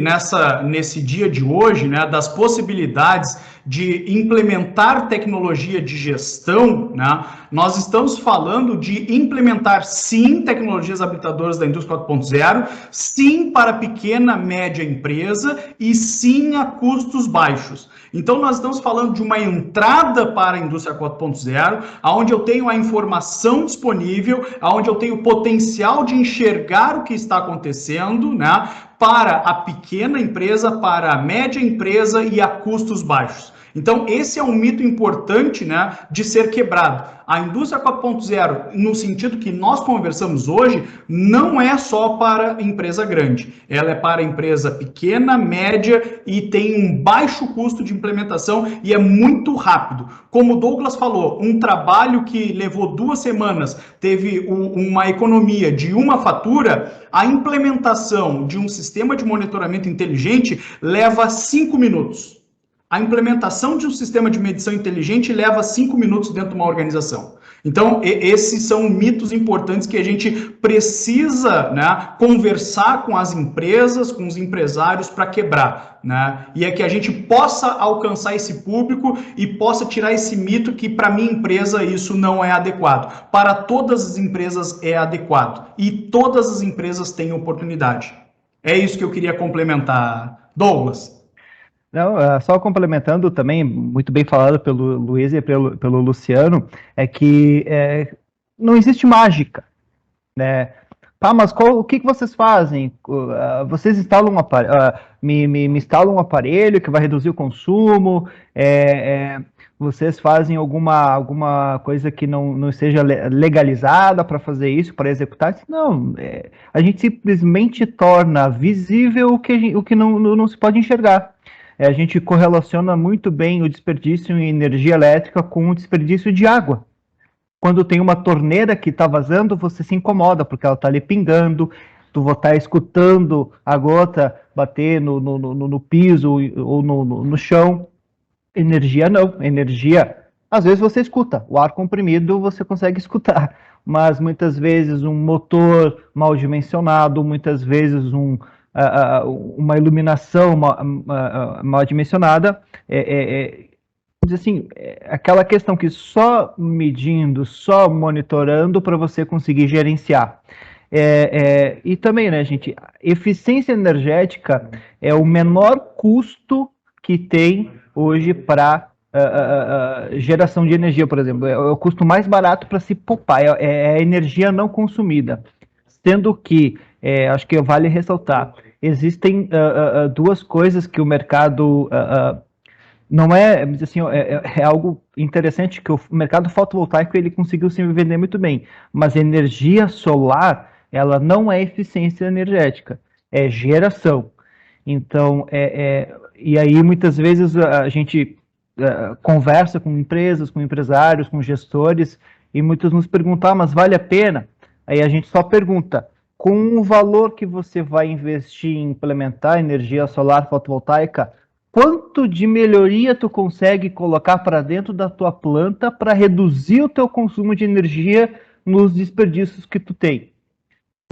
nesse dia de hoje, né, das possibilidades de implementar tecnologia de gestão, né, nós estamos falando de implementar, sim, tecnologias habilitadoras da indústria 4.0, sim para pequena, média empresa e sim a custos baixos. Então, nós estamos falando de uma entrada para a indústria 4.0, onde eu tenho a informação disponível, onde eu tenho o potencial de enxergar o que está acontecendo, né, para a pequena empresa, para a média empresa e a custos baixos. Então, esse é um mito importante, né, de ser quebrado. A indústria 4.0, no sentido que nós conversamos hoje, não é só para empresa grande. Ela é para empresa pequena, média e tem um baixo custo de implementação e é muito rápido. Como o Douglas falou, um trabalho que levou 2 semanas, teve uma economia de uma fatura, a implementação de um sistema de monitoramento inteligente leva 5 minutos. A implementação de um sistema de medição inteligente leva 5 minutos dentro de uma organização. Então, esses são mitos importantes que a gente precisa, né, conversar com as empresas, com os empresários para quebrar, né? E é que a gente possa alcançar esse público e possa tirar esse mito que para minha empresa isso não é adequado. Para todas as empresas é adequado e todas as empresas têm oportunidade. É isso que eu queria complementar. Douglas. Não, só complementando também, muito bem falado pelo Luiz e pelo Luciano, é que não existe mágica, né? Tá, mas o que vocês fazem? Vocês instalam me instalam um aparelho que vai reduzir o consumo, vocês fazem alguma coisa que não seja legalizada para fazer isso, para executar? Não, a gente simplesmente torna visível o que não se pode enxergar. A gente correlaciona muito bem o desperdício em energia elétrica com o desperdício de água. Quando tem uma torneira que está vazando, você se incomoda, porque ela está ali pingando, tu vai estar escutando a gota bater no piso ou no chão. Energia não. Energia, Às vezes você escuta, o ar comprimido você consegue escutar, mas muitas vezes um motor mal dimensionado, muitas vezes uma iluminação mal dimensionada, assim, aquela questão que só medindo, só monitorando para você conseguir gerenciar. E também, né, gente, eficiência energética é o menor custo que tem hoje para geração de energia, por exemplo. É o custo mais barato para se poupar, é a energia não consumida. Sendo que, acho que vale ressaltar, existem duas coisas que o mercado... não é, assim, é algo interessante que o mercado fotovoltaico ele conseguiu se vender muito bem, mas energia solar ela não é eficiência energética, é geração. Então, e aí muitas vezes a gente conversa com empresas, com empresários, com gestores, e muitos nos perguntam, mas vale a pena? Aí a gente só pergunta, com o valor que você vai investir em implementar energia solar fotovoltaica, quanto de melhoria tu consegue colocar para dentro da tua planta para reduzir o teu consumo de energia nos desperdícios que tu tem?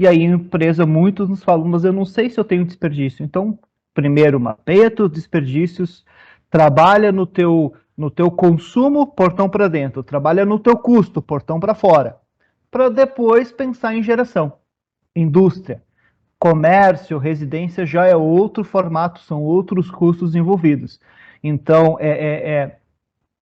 E aí a empresa, muitos nos falam, mas eu não sei se eu tenho desperdício. Então, primeiro mapeia teus desperdícios, trabalha no teu consumo, portão para dentro, trabalha no teu custo, portão para fora, para depois pensar em geração. Indústria, comércio, residência já é outro formato, são outros custos envolvidos. Então,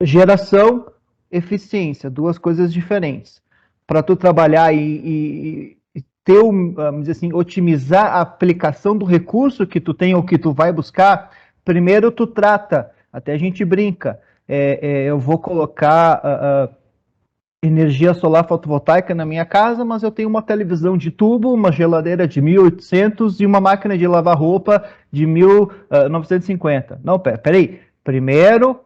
geração, eficiência, duas coisas diferentes. Para tu trabalhar e ter, vamos dizer assim, otimizar a aplicação do recurso que tu tem ou que tu vai buscar, primeiro tu trata, até a gente brinca, eu vou colocar energia solar fotovoltaica na minha casa, mas eu tenho uma televisão de tubo, uma geladeira de 1.800 e uma máquina de lavar roupa de 1.950. Não, peraí. Primeiro,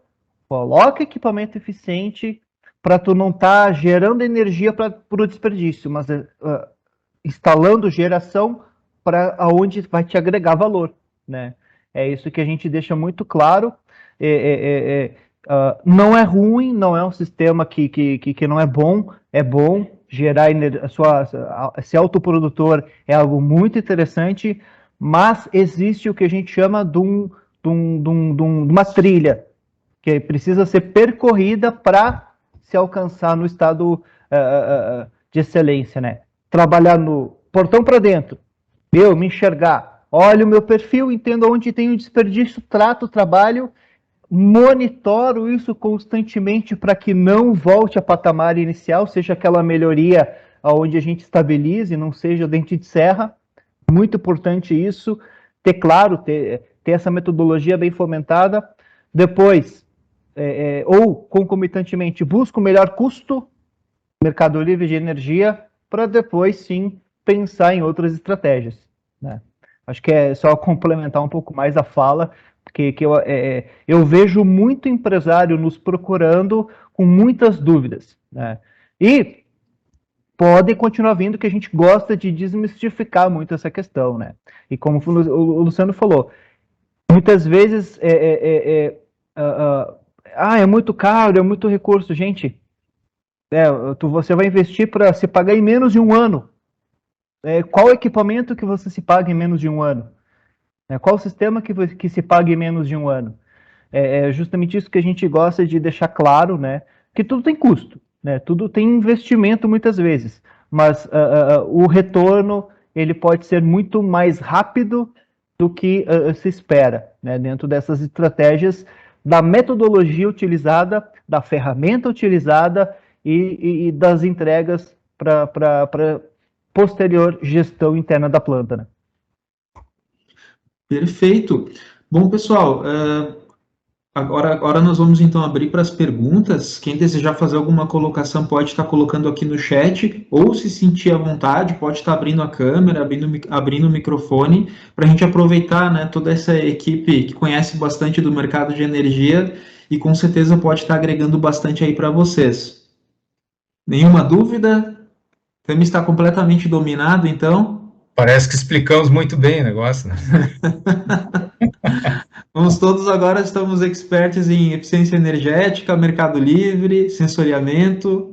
coloca equipamento eficiente para tu não estar gerando energia para o desperdício, mas instalando geração para onde vai te agregar valor, né? É isso que a gente deixa muito claro. Não é ruim, não é um sistema que não é bom gerar ser autoprodutor é algo muito interessante, mas existe o que a gente chama de uma trilha que precisa ser percorrida para se alcançar no estado de excelência, né? Trabalhar no portão para dentro, me enxergar, olho o meu perfil, entendo onde tem o desperdício, trato o trabalho, monitoro isso constantemente para que não volte a patamar inicial, seja aquela melhoria onde a gente estabilize, não seja dente de serra. Muito importante isso, ter essa metodologia bem fomentada. Depois, ou concomitantemente, busca o melhor custo, mercado livre de energia, para depois sim pensar em outras estratégias, né? Acho que é só complementar um pouco mais a fala, porque eu vejo muito empresário nos procurando com muitas dúvidas, né? E podem continuar vindo, que a gente gosta de desmistificar muito essa questão, né? E como o Luciano falou, muitas vezes é muito caro, é muito recurso. Gente, você vai investir para se pagar em menos de um ano. Qual equipamento que você se paga em menos de um ano? Qual sistema que se paga em menos de um ano? É justamente isso que a gente gosta de deixar claro, né? Que tudo tem custo, né? Tudo tem investimento muitas vezes, mas o retorno ele pode ser muito mais rápido do que se espera, né? Dentro dessas estratégias, da metodologia utilizada, da ferramenta utilizada e das entregas para posterior gestão interna da planta, né? Perfeito. Bom, pessoal, agora nós vamos então abrir para as perguntas. Quem desejar fazer alguma colocação pode estar colocando aqui no chat, ou se sentir à vontade, pode estar abrindo a câmera, abrindo o microfone, para a gente aproveitar, né, toda essa equipe que conhece bastante do mercado de energia e com certeza pode estar agregando bastante aí para vocês. Nenhuma dúvida? O tema está completamente dominado, então? Parece que explicamos muito bem o negócio, né? Vamos todos agora, estamos expertos em eficiência energética, mercado livre, sensoriamento.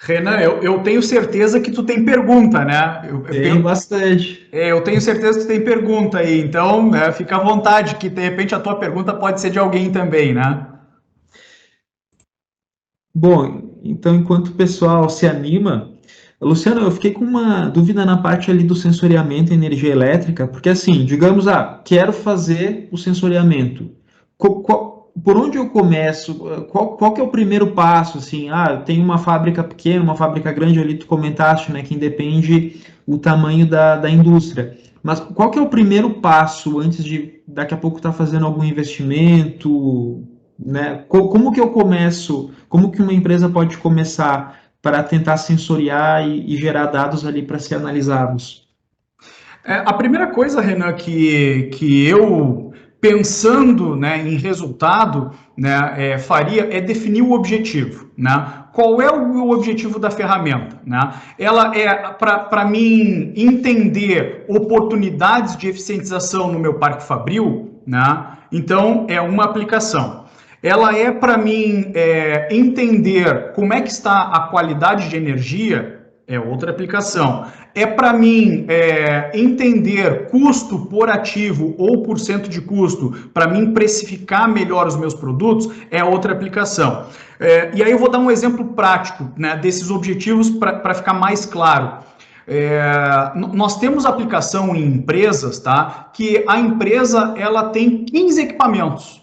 Renan, eu tenho certeza que tu tem pergunta, né? Tem bastante. Eu tenho certeza que tu tem pergunta aí, então fica à vontade, que de repente a tua pergunta pode ser de alguém também, né? Bom, então enquanto o pessoal se anima, Luciano, eu fiquei com uma dúvida na parte ali do sensoriamento e energia elétrica, porque assim, digamos, quero fazer o sensoriamento. Por onde eu começo? Qual que é o primeiro passo? Assim, tem uma fábrica pequena, uma fábrica grande ali, tu comentaste, né, que independe o tamanho da indústria. Mas qual que é o primeiro passo antes de daqui a pouco estar fazendo algum investimento, né? Como que eu começo? Como que uma empresa pode começar para tentar sensoriar e gerar dados ali para ser analisados? A primeira coisa, Renan, que eu, pensando, né, em resultado, né, faria é definir o objetivo, né? Qual é o objetivo da ferramenta, né? Ela é para mim entender oportunidades de eficientização no meu parque fabril, né? Então, é uma aplicação. Ela é para mim entender como é que está a qualidade de energia, é outra aplicação. É para mim entender custo por ativo ou por cento de custo, para mim precificar melhor os meus produtos, é outra aplicação. E aí eu vou dar um exemplo prático, né, desses objetivos para ficar mais claro. Nós temos aplicação em empresas, tá, que a empresa ela tem 15 equipamentos.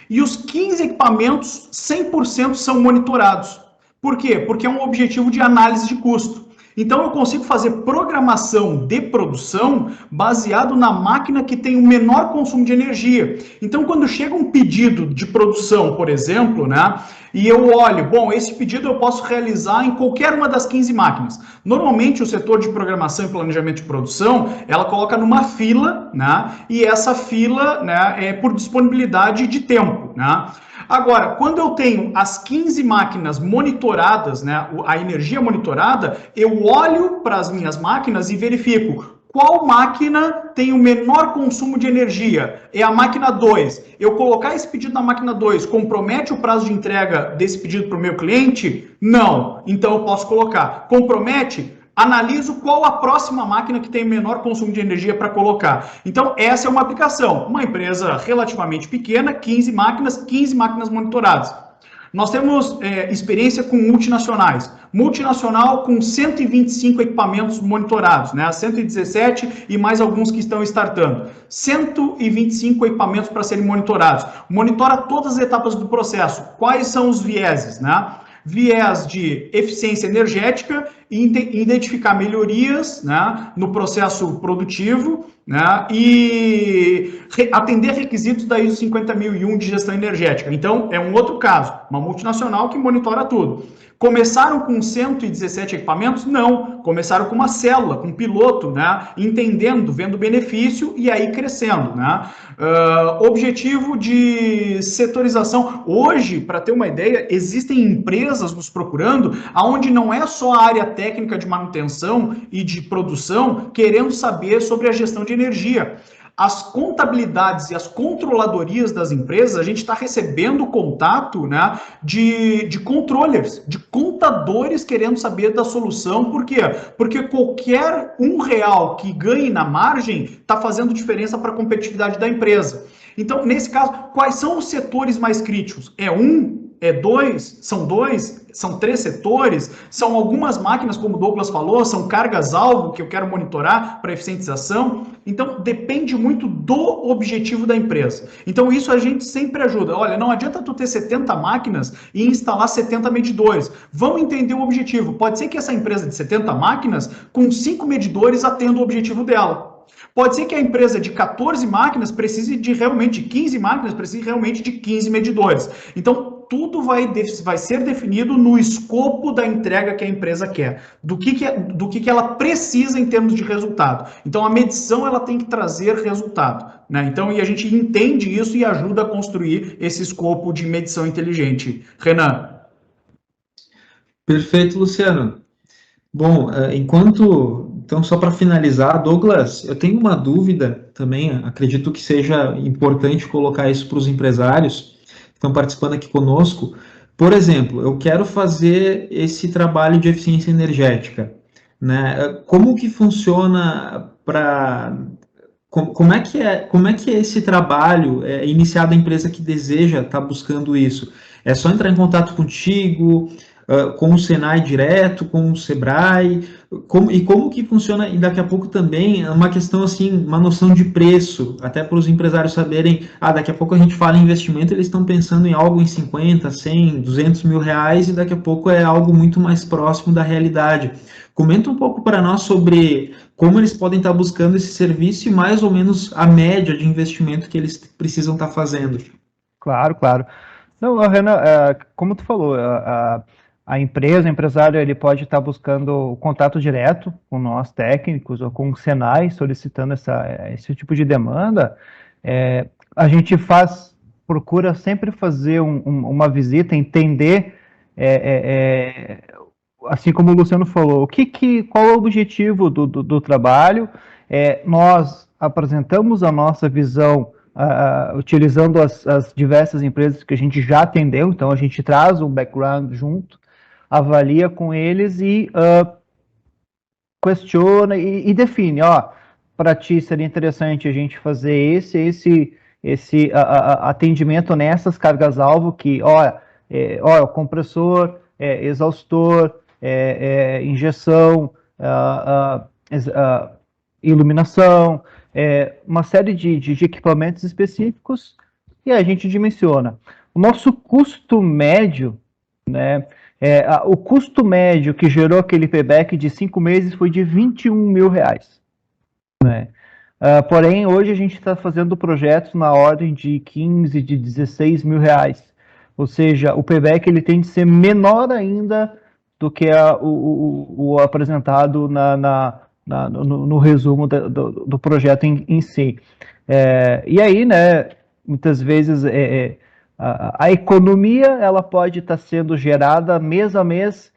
E os 15 equipamentos, 100% são monitorados. Por quê? Porque é um objetivo de análise de custo. Então, eu consigo fazer programação de produção baseado na máquina que tem o menor consumo de energia. Então, quando chega um pedido de produção, por exemplo, né, e eu olho, bom, esse pedido eu posso realizar em qualquer uma das 15 máquinas. Normalmente, o setor de programação e planejamento de produção, ela coloca numa fila, né, e essa fila, né, é por disponibilidade de tempo, né. Agora, quando eu tenho as 15 máquinas monitoradas, né, a energia monitorada, eu olho para as minhas máquinas e verifico qual máquina tem o menor consumo de energia. É a máquina 2. Eu colocar esse pedido na máquina 2 compromete o prazo de entrega desse pedido para o meu cliente? Não. Então eu posso colocar. Compromete? Analiso qual a próxima máquina que tem menor consumo de energia para colocar. Então, essa é uma aplicação. Uma empresa relativamente pequena, 15 máquinas monitoradas. Nós temos experiência com multinacionais. Multinacional com 125 equipamentos monitorados, né? 117 e mais alguns que estão startando. 125 equipamentos para serem monitorados. Monitora todas as etapas do processo. Quais são os vieses, né? Viés de eficiência energética e identificar melhorias, né, no processo produtivo, né, e atender requisitos da ISO 50001 de gestão energética. Então, é um outro caso, uma multinacional que monitora tudo. Começaram com 117 equipamentos? Não. Começaram com uma célula, com um piloto, né? Entendendo, vendo benefício e aí crescendo, né? Objetivo de setorização. Hoje, para ter uma ideia, existem empresas nos procurando onde não é só a área técnica de manutenção e de produção querendo saber sobre a gestão de energia. As contabilidades e as controladorias das empresas, a gente está recebendo contato, né, de controllers, de contadores querendo saber da solução. Por quê? Porque qualquer R$1 que ganhe na margem está fazendo diferença para a competitividade da empresa. Então, nesse caso, quais são os setores mais críticos? É um? É dois? São dois? São 3 setores? São algumas máquinas, como o Douglas falou, são cargas-alvo que eu quero monitorar para eficientização? Então, depende muito do objetivo da empresa. Então, isso a gente sempre ajuda. Olha, não adianta tu ter 70 máquinas e instalar 70 medidores. Vamos entender o objetivo. Pode ser que essa empresa de 70 máquinas, com 5 medidores, atenda o objetivo dela. Pode ser que a empresa de 14 máquinas precise de realmente 15 máquinas, precise realmente de 15 medidores. Então, tudo vai ser definido no escopo da entrega que a empresa quer, do que ela precisa em termos de resultado. Então, a medição ela tem que trazer resultado, né? Então, e a gente entende isso e ajuda a construir esse escopo de medição inteligente. Renan. Perfeito, Luciano. Bom, então, só para finalizar, Douglas, eu tenho uma dúvida também, acredito que seja importante colocar isso para os empresários que estão participando aqui conosco. Por exemplo, eu quero fazer esse trabalho de eficiência energética, né? Como que funciona para... Como é que é esse trabalho iniciado a empresa que deseja estar buscando isso? É só entrar em contato contigo, com o Senai direto, com o Sebrae, como que funciona, e daqui a pouco também é uma questão assim, uma noção de preço, até para os empresários saberem, daqui a pouco a gente fala em investimento, eles estão pensando em algo em 50, 100, 200 mil reais, e daqui a pouco é algo muito mais próximo da realidade. Comenta um pouco para nós sobre como eles podem estar buscando esse serviço e mais ou menos a média de investimento que eles precisam estar fazendo. Claro, claro. Não, Renan, como tu falou, a empresa, o empresário, ele pode estar buscando o contato direto com nós técnicos ou com o Senai, solicitando esse tipo de demanda. A gente procura sempre fazer uma visita, entender, assim como o Luciano falou, qual é o objetivo do trabalho. Nós apresentamos a nossa visão utilizando as diversas empresas que a gente já atendeu, então a gente traz um background junto, avalia com eles e questiona e define, para ti seria interessante a gente fazer esse atendimento nessas cargas-alvo que, o compressor, exaustor, injeção, iluminação, uma série de equipamentos específicos, e a gente dimensiona. O nosso custo médio, né, o custo médio que gerou aquele payback de 5 meses foi de 21 mil reais. Né? Porém, hoje a gente está fazendo projetos na ordem de 15, de 16 mil reais. Ou seja, o payback ele tem de ser menor ainda do que o apresentado no resumo do projeto em si. E aí, né, muitas vezes a economia ela pode estar sendo gerada mês a mês,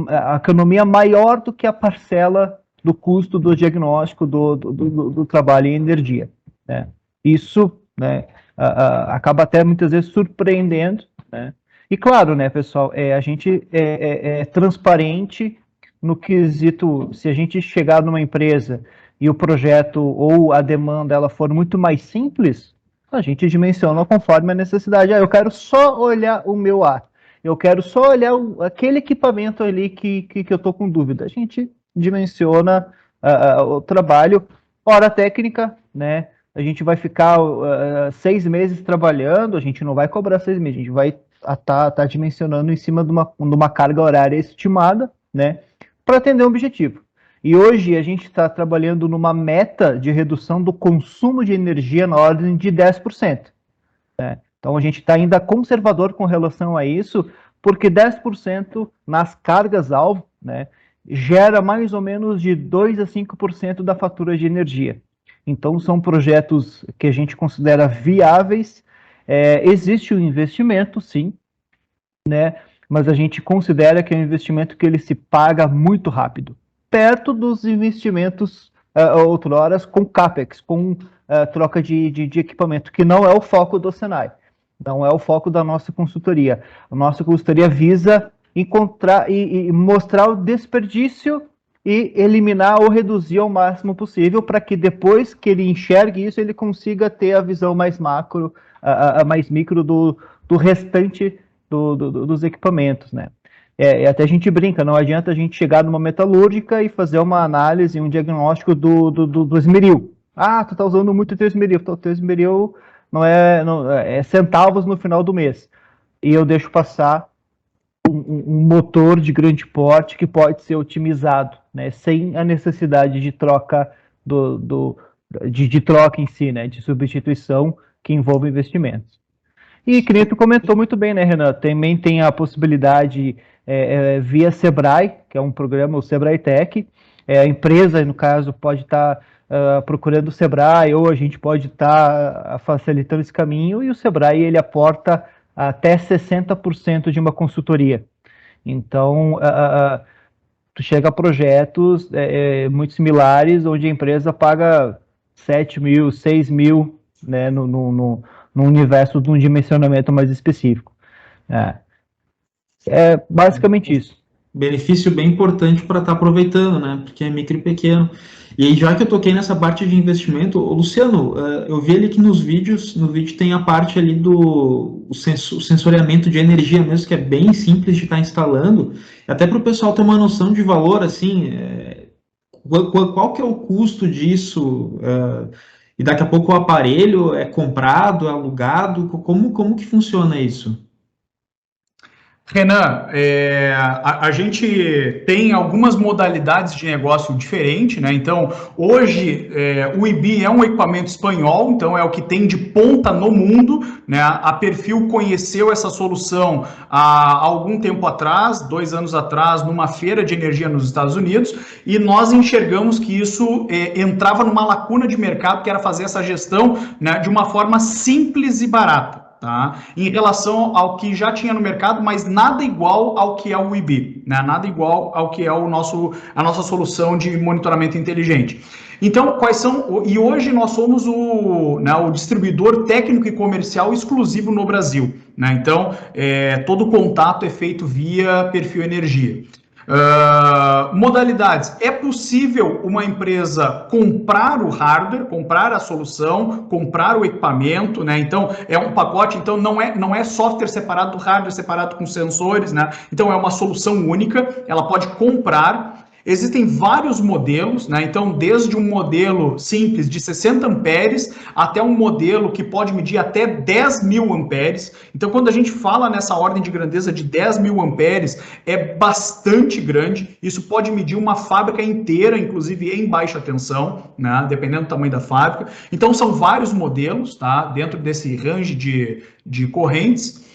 a economia maior do que a parcela do custo do diagnóstico do trabalho em energia. Né? Isso, né, acaba até muitas vezes surpreendendo. Né? E claro, né, pessoal, a gente é transparente no quesito, se a gente chegar numa empresa e o projeto ou a demanda ela for muito mais simples, a gente dimensiona conforme a necessidade. Eu quero só olhar o meu ar, eu quero só olhar aquele equipamento ali que eu estou com dúvida. A gente dimensiona o trabalho, hora técnica, né? A gente vai ficar 6 meses trabalhando, a gente não vai cobrar 6 meses, a gente vai tá dimensionando em cima de uma carga horária estimada, né? Para atender um objetivo. E hoje a gente está trabalhando numa meta de redução do consumo de energia na ordem de 10%. Né? Então a gente está ainda conservador com relação a isso, porque 10% nas cargas-alvo, né, gera mais ou menos de 2 a 5% da fatura de energia. Então são projetos que a gente considera viáveis. Existe um investimento, sim, né? Mas a gente considera que é um investimento que ele se paga muito rápido, perto dos investimentos outroras com CAPEX, com troca de equipamento, que não é o foco do Senai, não é o foco da nossa consultoria. A nossa consultoria visa encontrar e mostrar o desperdício e eliminar ou reduzir ao máximo possível, para que depois que ele enxergue isso, ele consiga ter a visão mais macro, mais micro do restante dos equipamentos, né? Até a gente brinca, não adianta a gente chegar numa metalúrgica e fazer uma análise, um diagnóstico do esmeril. Tu tá usando muito o teu esmeril. O teu esmeril é centavos no final do mês. E eu deixo passar um motor de grande porte que pode ser otimizado, né? Sem a necessidade de troca de troca em si, né? De substituição que envolve investimentos. E que nem tu comentou muito bem, né, Renan? Também tem a possibilidade via Sebrae, que é um programa, o Sebrae Tech. A empresa, no caso, pode estar procurando o Sebrae, ou a gente pode estar facilitando esse caminho, e o Sebrae ele aporta até 60% de uma consultoria. Então, tu chega a projetos muito similares, onde a empresa paga 7 mil, 6 mil, né, no universo de um dimensionamento mais específico. É basicamente isso. Benefício bem importante para estar aproveitando, né? Porque é micro e pequeno. E aí, já que eu toquei nessa parte de investimento, Luciano, eu vi ali que no vídeo tem a parte ali do sensoriamento de energia mesmo, que é bem simples de estar instalando, até para o pessoal ter uma noção de valor, assim, qual que é o custo disso, e daqui a pouco o aparelho é comprado, é alugado, como que funciona isso? Renan, a gente tem algumas modalidades de negócio diferentes, né? Então, hoje, o IBI é um equipamento espanhol, então é o que tem de ponta no mundo, né? A Perfil conheceu essa solução há algum tempo atrás, 2 anos atrás, numa feira de energia nos Estados Unidos, e nós enxergamos que isso entrava numa lacuna de mercado, que era fazer essa gestão, né, de uma forma simples e barata. Tá? Em relação ao que já tinha no mercado, mas nada igual ao que é o IBI, né? Nada igual ao que é a nossa solução de monitoramento inteligente. Então, quais são... E hoje nós somos o distribuidor técnico e comercial exclusivo no Brasil, né? Então, todo o contato é feito via Perfil Energia. Modalidades. É possível uma empresa comprar o hardware, comprar a solução, comprar o equipamento, né? Então, é um pacote, então não é software separado do hardware, separado com sensores, né? Então, é uma solução única, ela pode comprar. Existem vários modelos, né? Então, desde um modelo simples de 60 amperes até um modelo que pode medir até 10 mil amperes. Então, quando a gente fala nessa ordem de grandeza de 10 mil amperes, é bastante grande. Isso pode medir uma fábrica inteira, inclusive em baixa tensão, né? Dependendo do tamanho da fábrica. Então, são vários modelos, tá? Dentro desse range de correntes.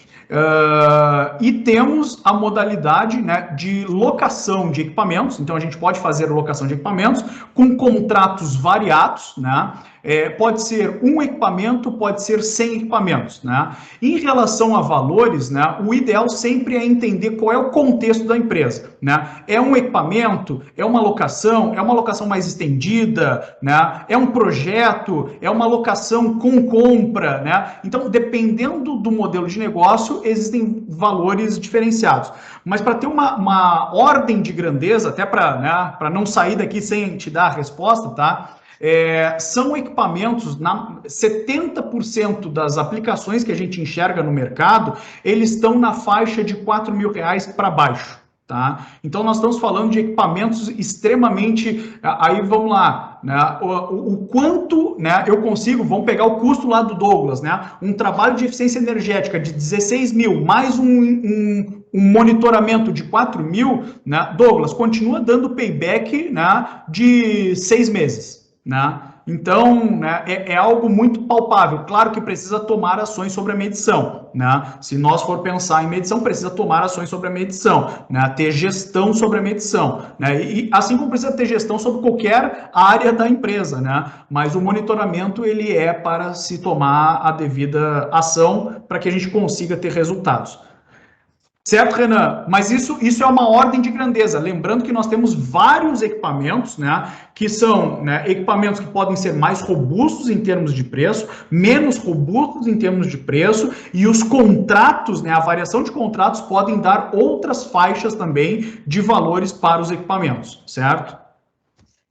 E temos a modalidade, né, de locação de equipamentos. Então a gente pode fazer locação de equipamentos com contratos variados, né? Pode ser um equipamento, pode ser 100 equipamentos, né? Em relação a valores, né, o ideal sempre é entender qual é o contexto da empresa, né? É um equipamento, é uma locação mais estendida, né? É um projeto, é uma locação com compra, né? Então, dependendo do modelo de negócio, existem valores diferenciados. Mas para ter uma ordem de grandeza, até para não sair daqui sem te dar a resposta, tá? São equipamentos, 70% das aplicações que a gente enxerga no mercado, eles estão na faixa de R$4.000 para baixo, tá? Então nós estamos falando de equipamentos extremamente, aí vamos lá, né? O quanto, né, eu consigo, vamos pegar o custo lá do Douglas, né? Um trabalho de eficiência energética de 16 mil, mais um monitoramento de 4 mil, né? Douglas, continua dando payback, né, de 6 meses. Né? Então, né, é algo muito palpável. Claro que precisa tomar ações sobre a medição. Né? Se nós for pensar em medição, precisa tomar ações sobre a medição, né? Ter gestão sobre a medição. Né? E assim como precisa ter gestão sobre qualquer área da empresa. Né? Mas o monitoramento ele é para se tomar a devida ação para que a gente consiga ter resultados. Certo, Renan? Mas isso é uma ordem de grandeza. Lembrando que nós temos vários equipamentos, né, que são, né, equipamentos que podem ser mais robustos em termos de preço, menos robustos em termos de preço, e os contratos, né, a variação de contratos podem dar outras faixas também de valores para os equipamentos, certo?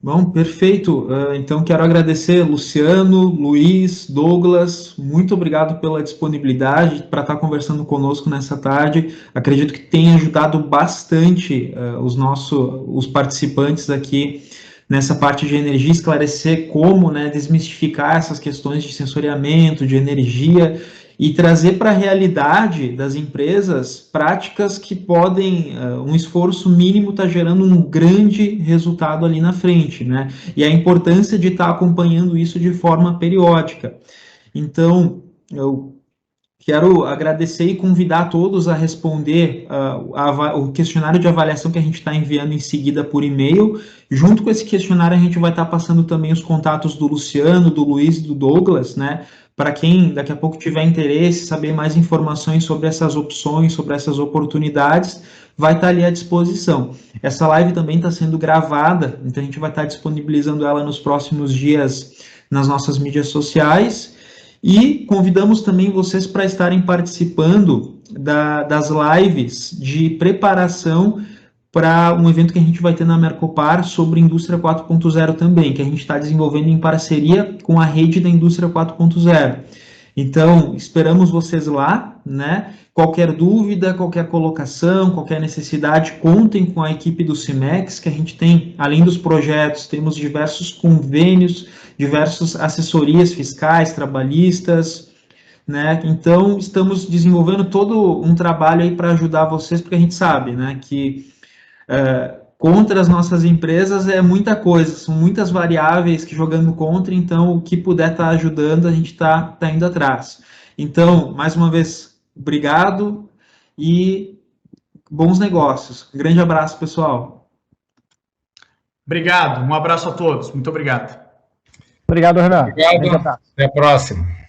Bom, perfeito. Então, quero agradecer Luciano, Luiz, Douglas, muito obrigado pela disponibilidade para estar conversando conosco nessa tarde. Acredito que tenha ajudado bastante os participantes aqui nessa parte de energia, esclarecer como, né, desmistificar essas questões de sensoriamento, de energia, e trazer para a realidade das empresas práticas que podem, um esforço mínimo está gerando um grande resultado ali na frente, né? E a importância de estar acompanhando isso de forma periódica. Então, eu quero agradecer e convidar todos a responder o questionário de avaliação que a gente está enviando em seguida por e-mail. Junto com esse questionário, a gente vai estar passando também os contatos do Luciano, do Luiz e do Douglas, né? Para quem daqui a pouco tiver interesse, saber mais informações sobre essas opções, sobre essas oportunidades, vai estar ali à disposição. Essa live também está sendo gravada, então a gente vai estar disponibilizando ela nos próximos dias nas nossas mídias sociais, e convidamos também vocês para estarem participando das lives de preparação para um evento que a gente vai ter na Mercopar sobre Indústria 4.0 também, que a gente está desenvolvendo em parceria com a rede da Indústria 4.0. Então, esperamos vocês lá, né? Qualquer dúvida, qualquer colocação, qualquer necessidade, contem com a equipe do CIMEX, que a gente tem, além dos projetos, temos diversos convênios, diversas assessorias fiscais, trabalhistas, né? Então, estamos desenvolvendo todo um trabalho aí para ajudar vocês, porque a gente sabe, né, que contra as nossas empresas é muita coisa, são muitas variáveis que jogando contra, então o que puder estar ajudando, a gente está indo atrás. Então, mais uma vez, obrigado e bons negócios. Um grande abraço, pessoal. Obrigado, um abraço a todos, muito obrigado. Obrigado, Renan. Obrigado, até a próxima.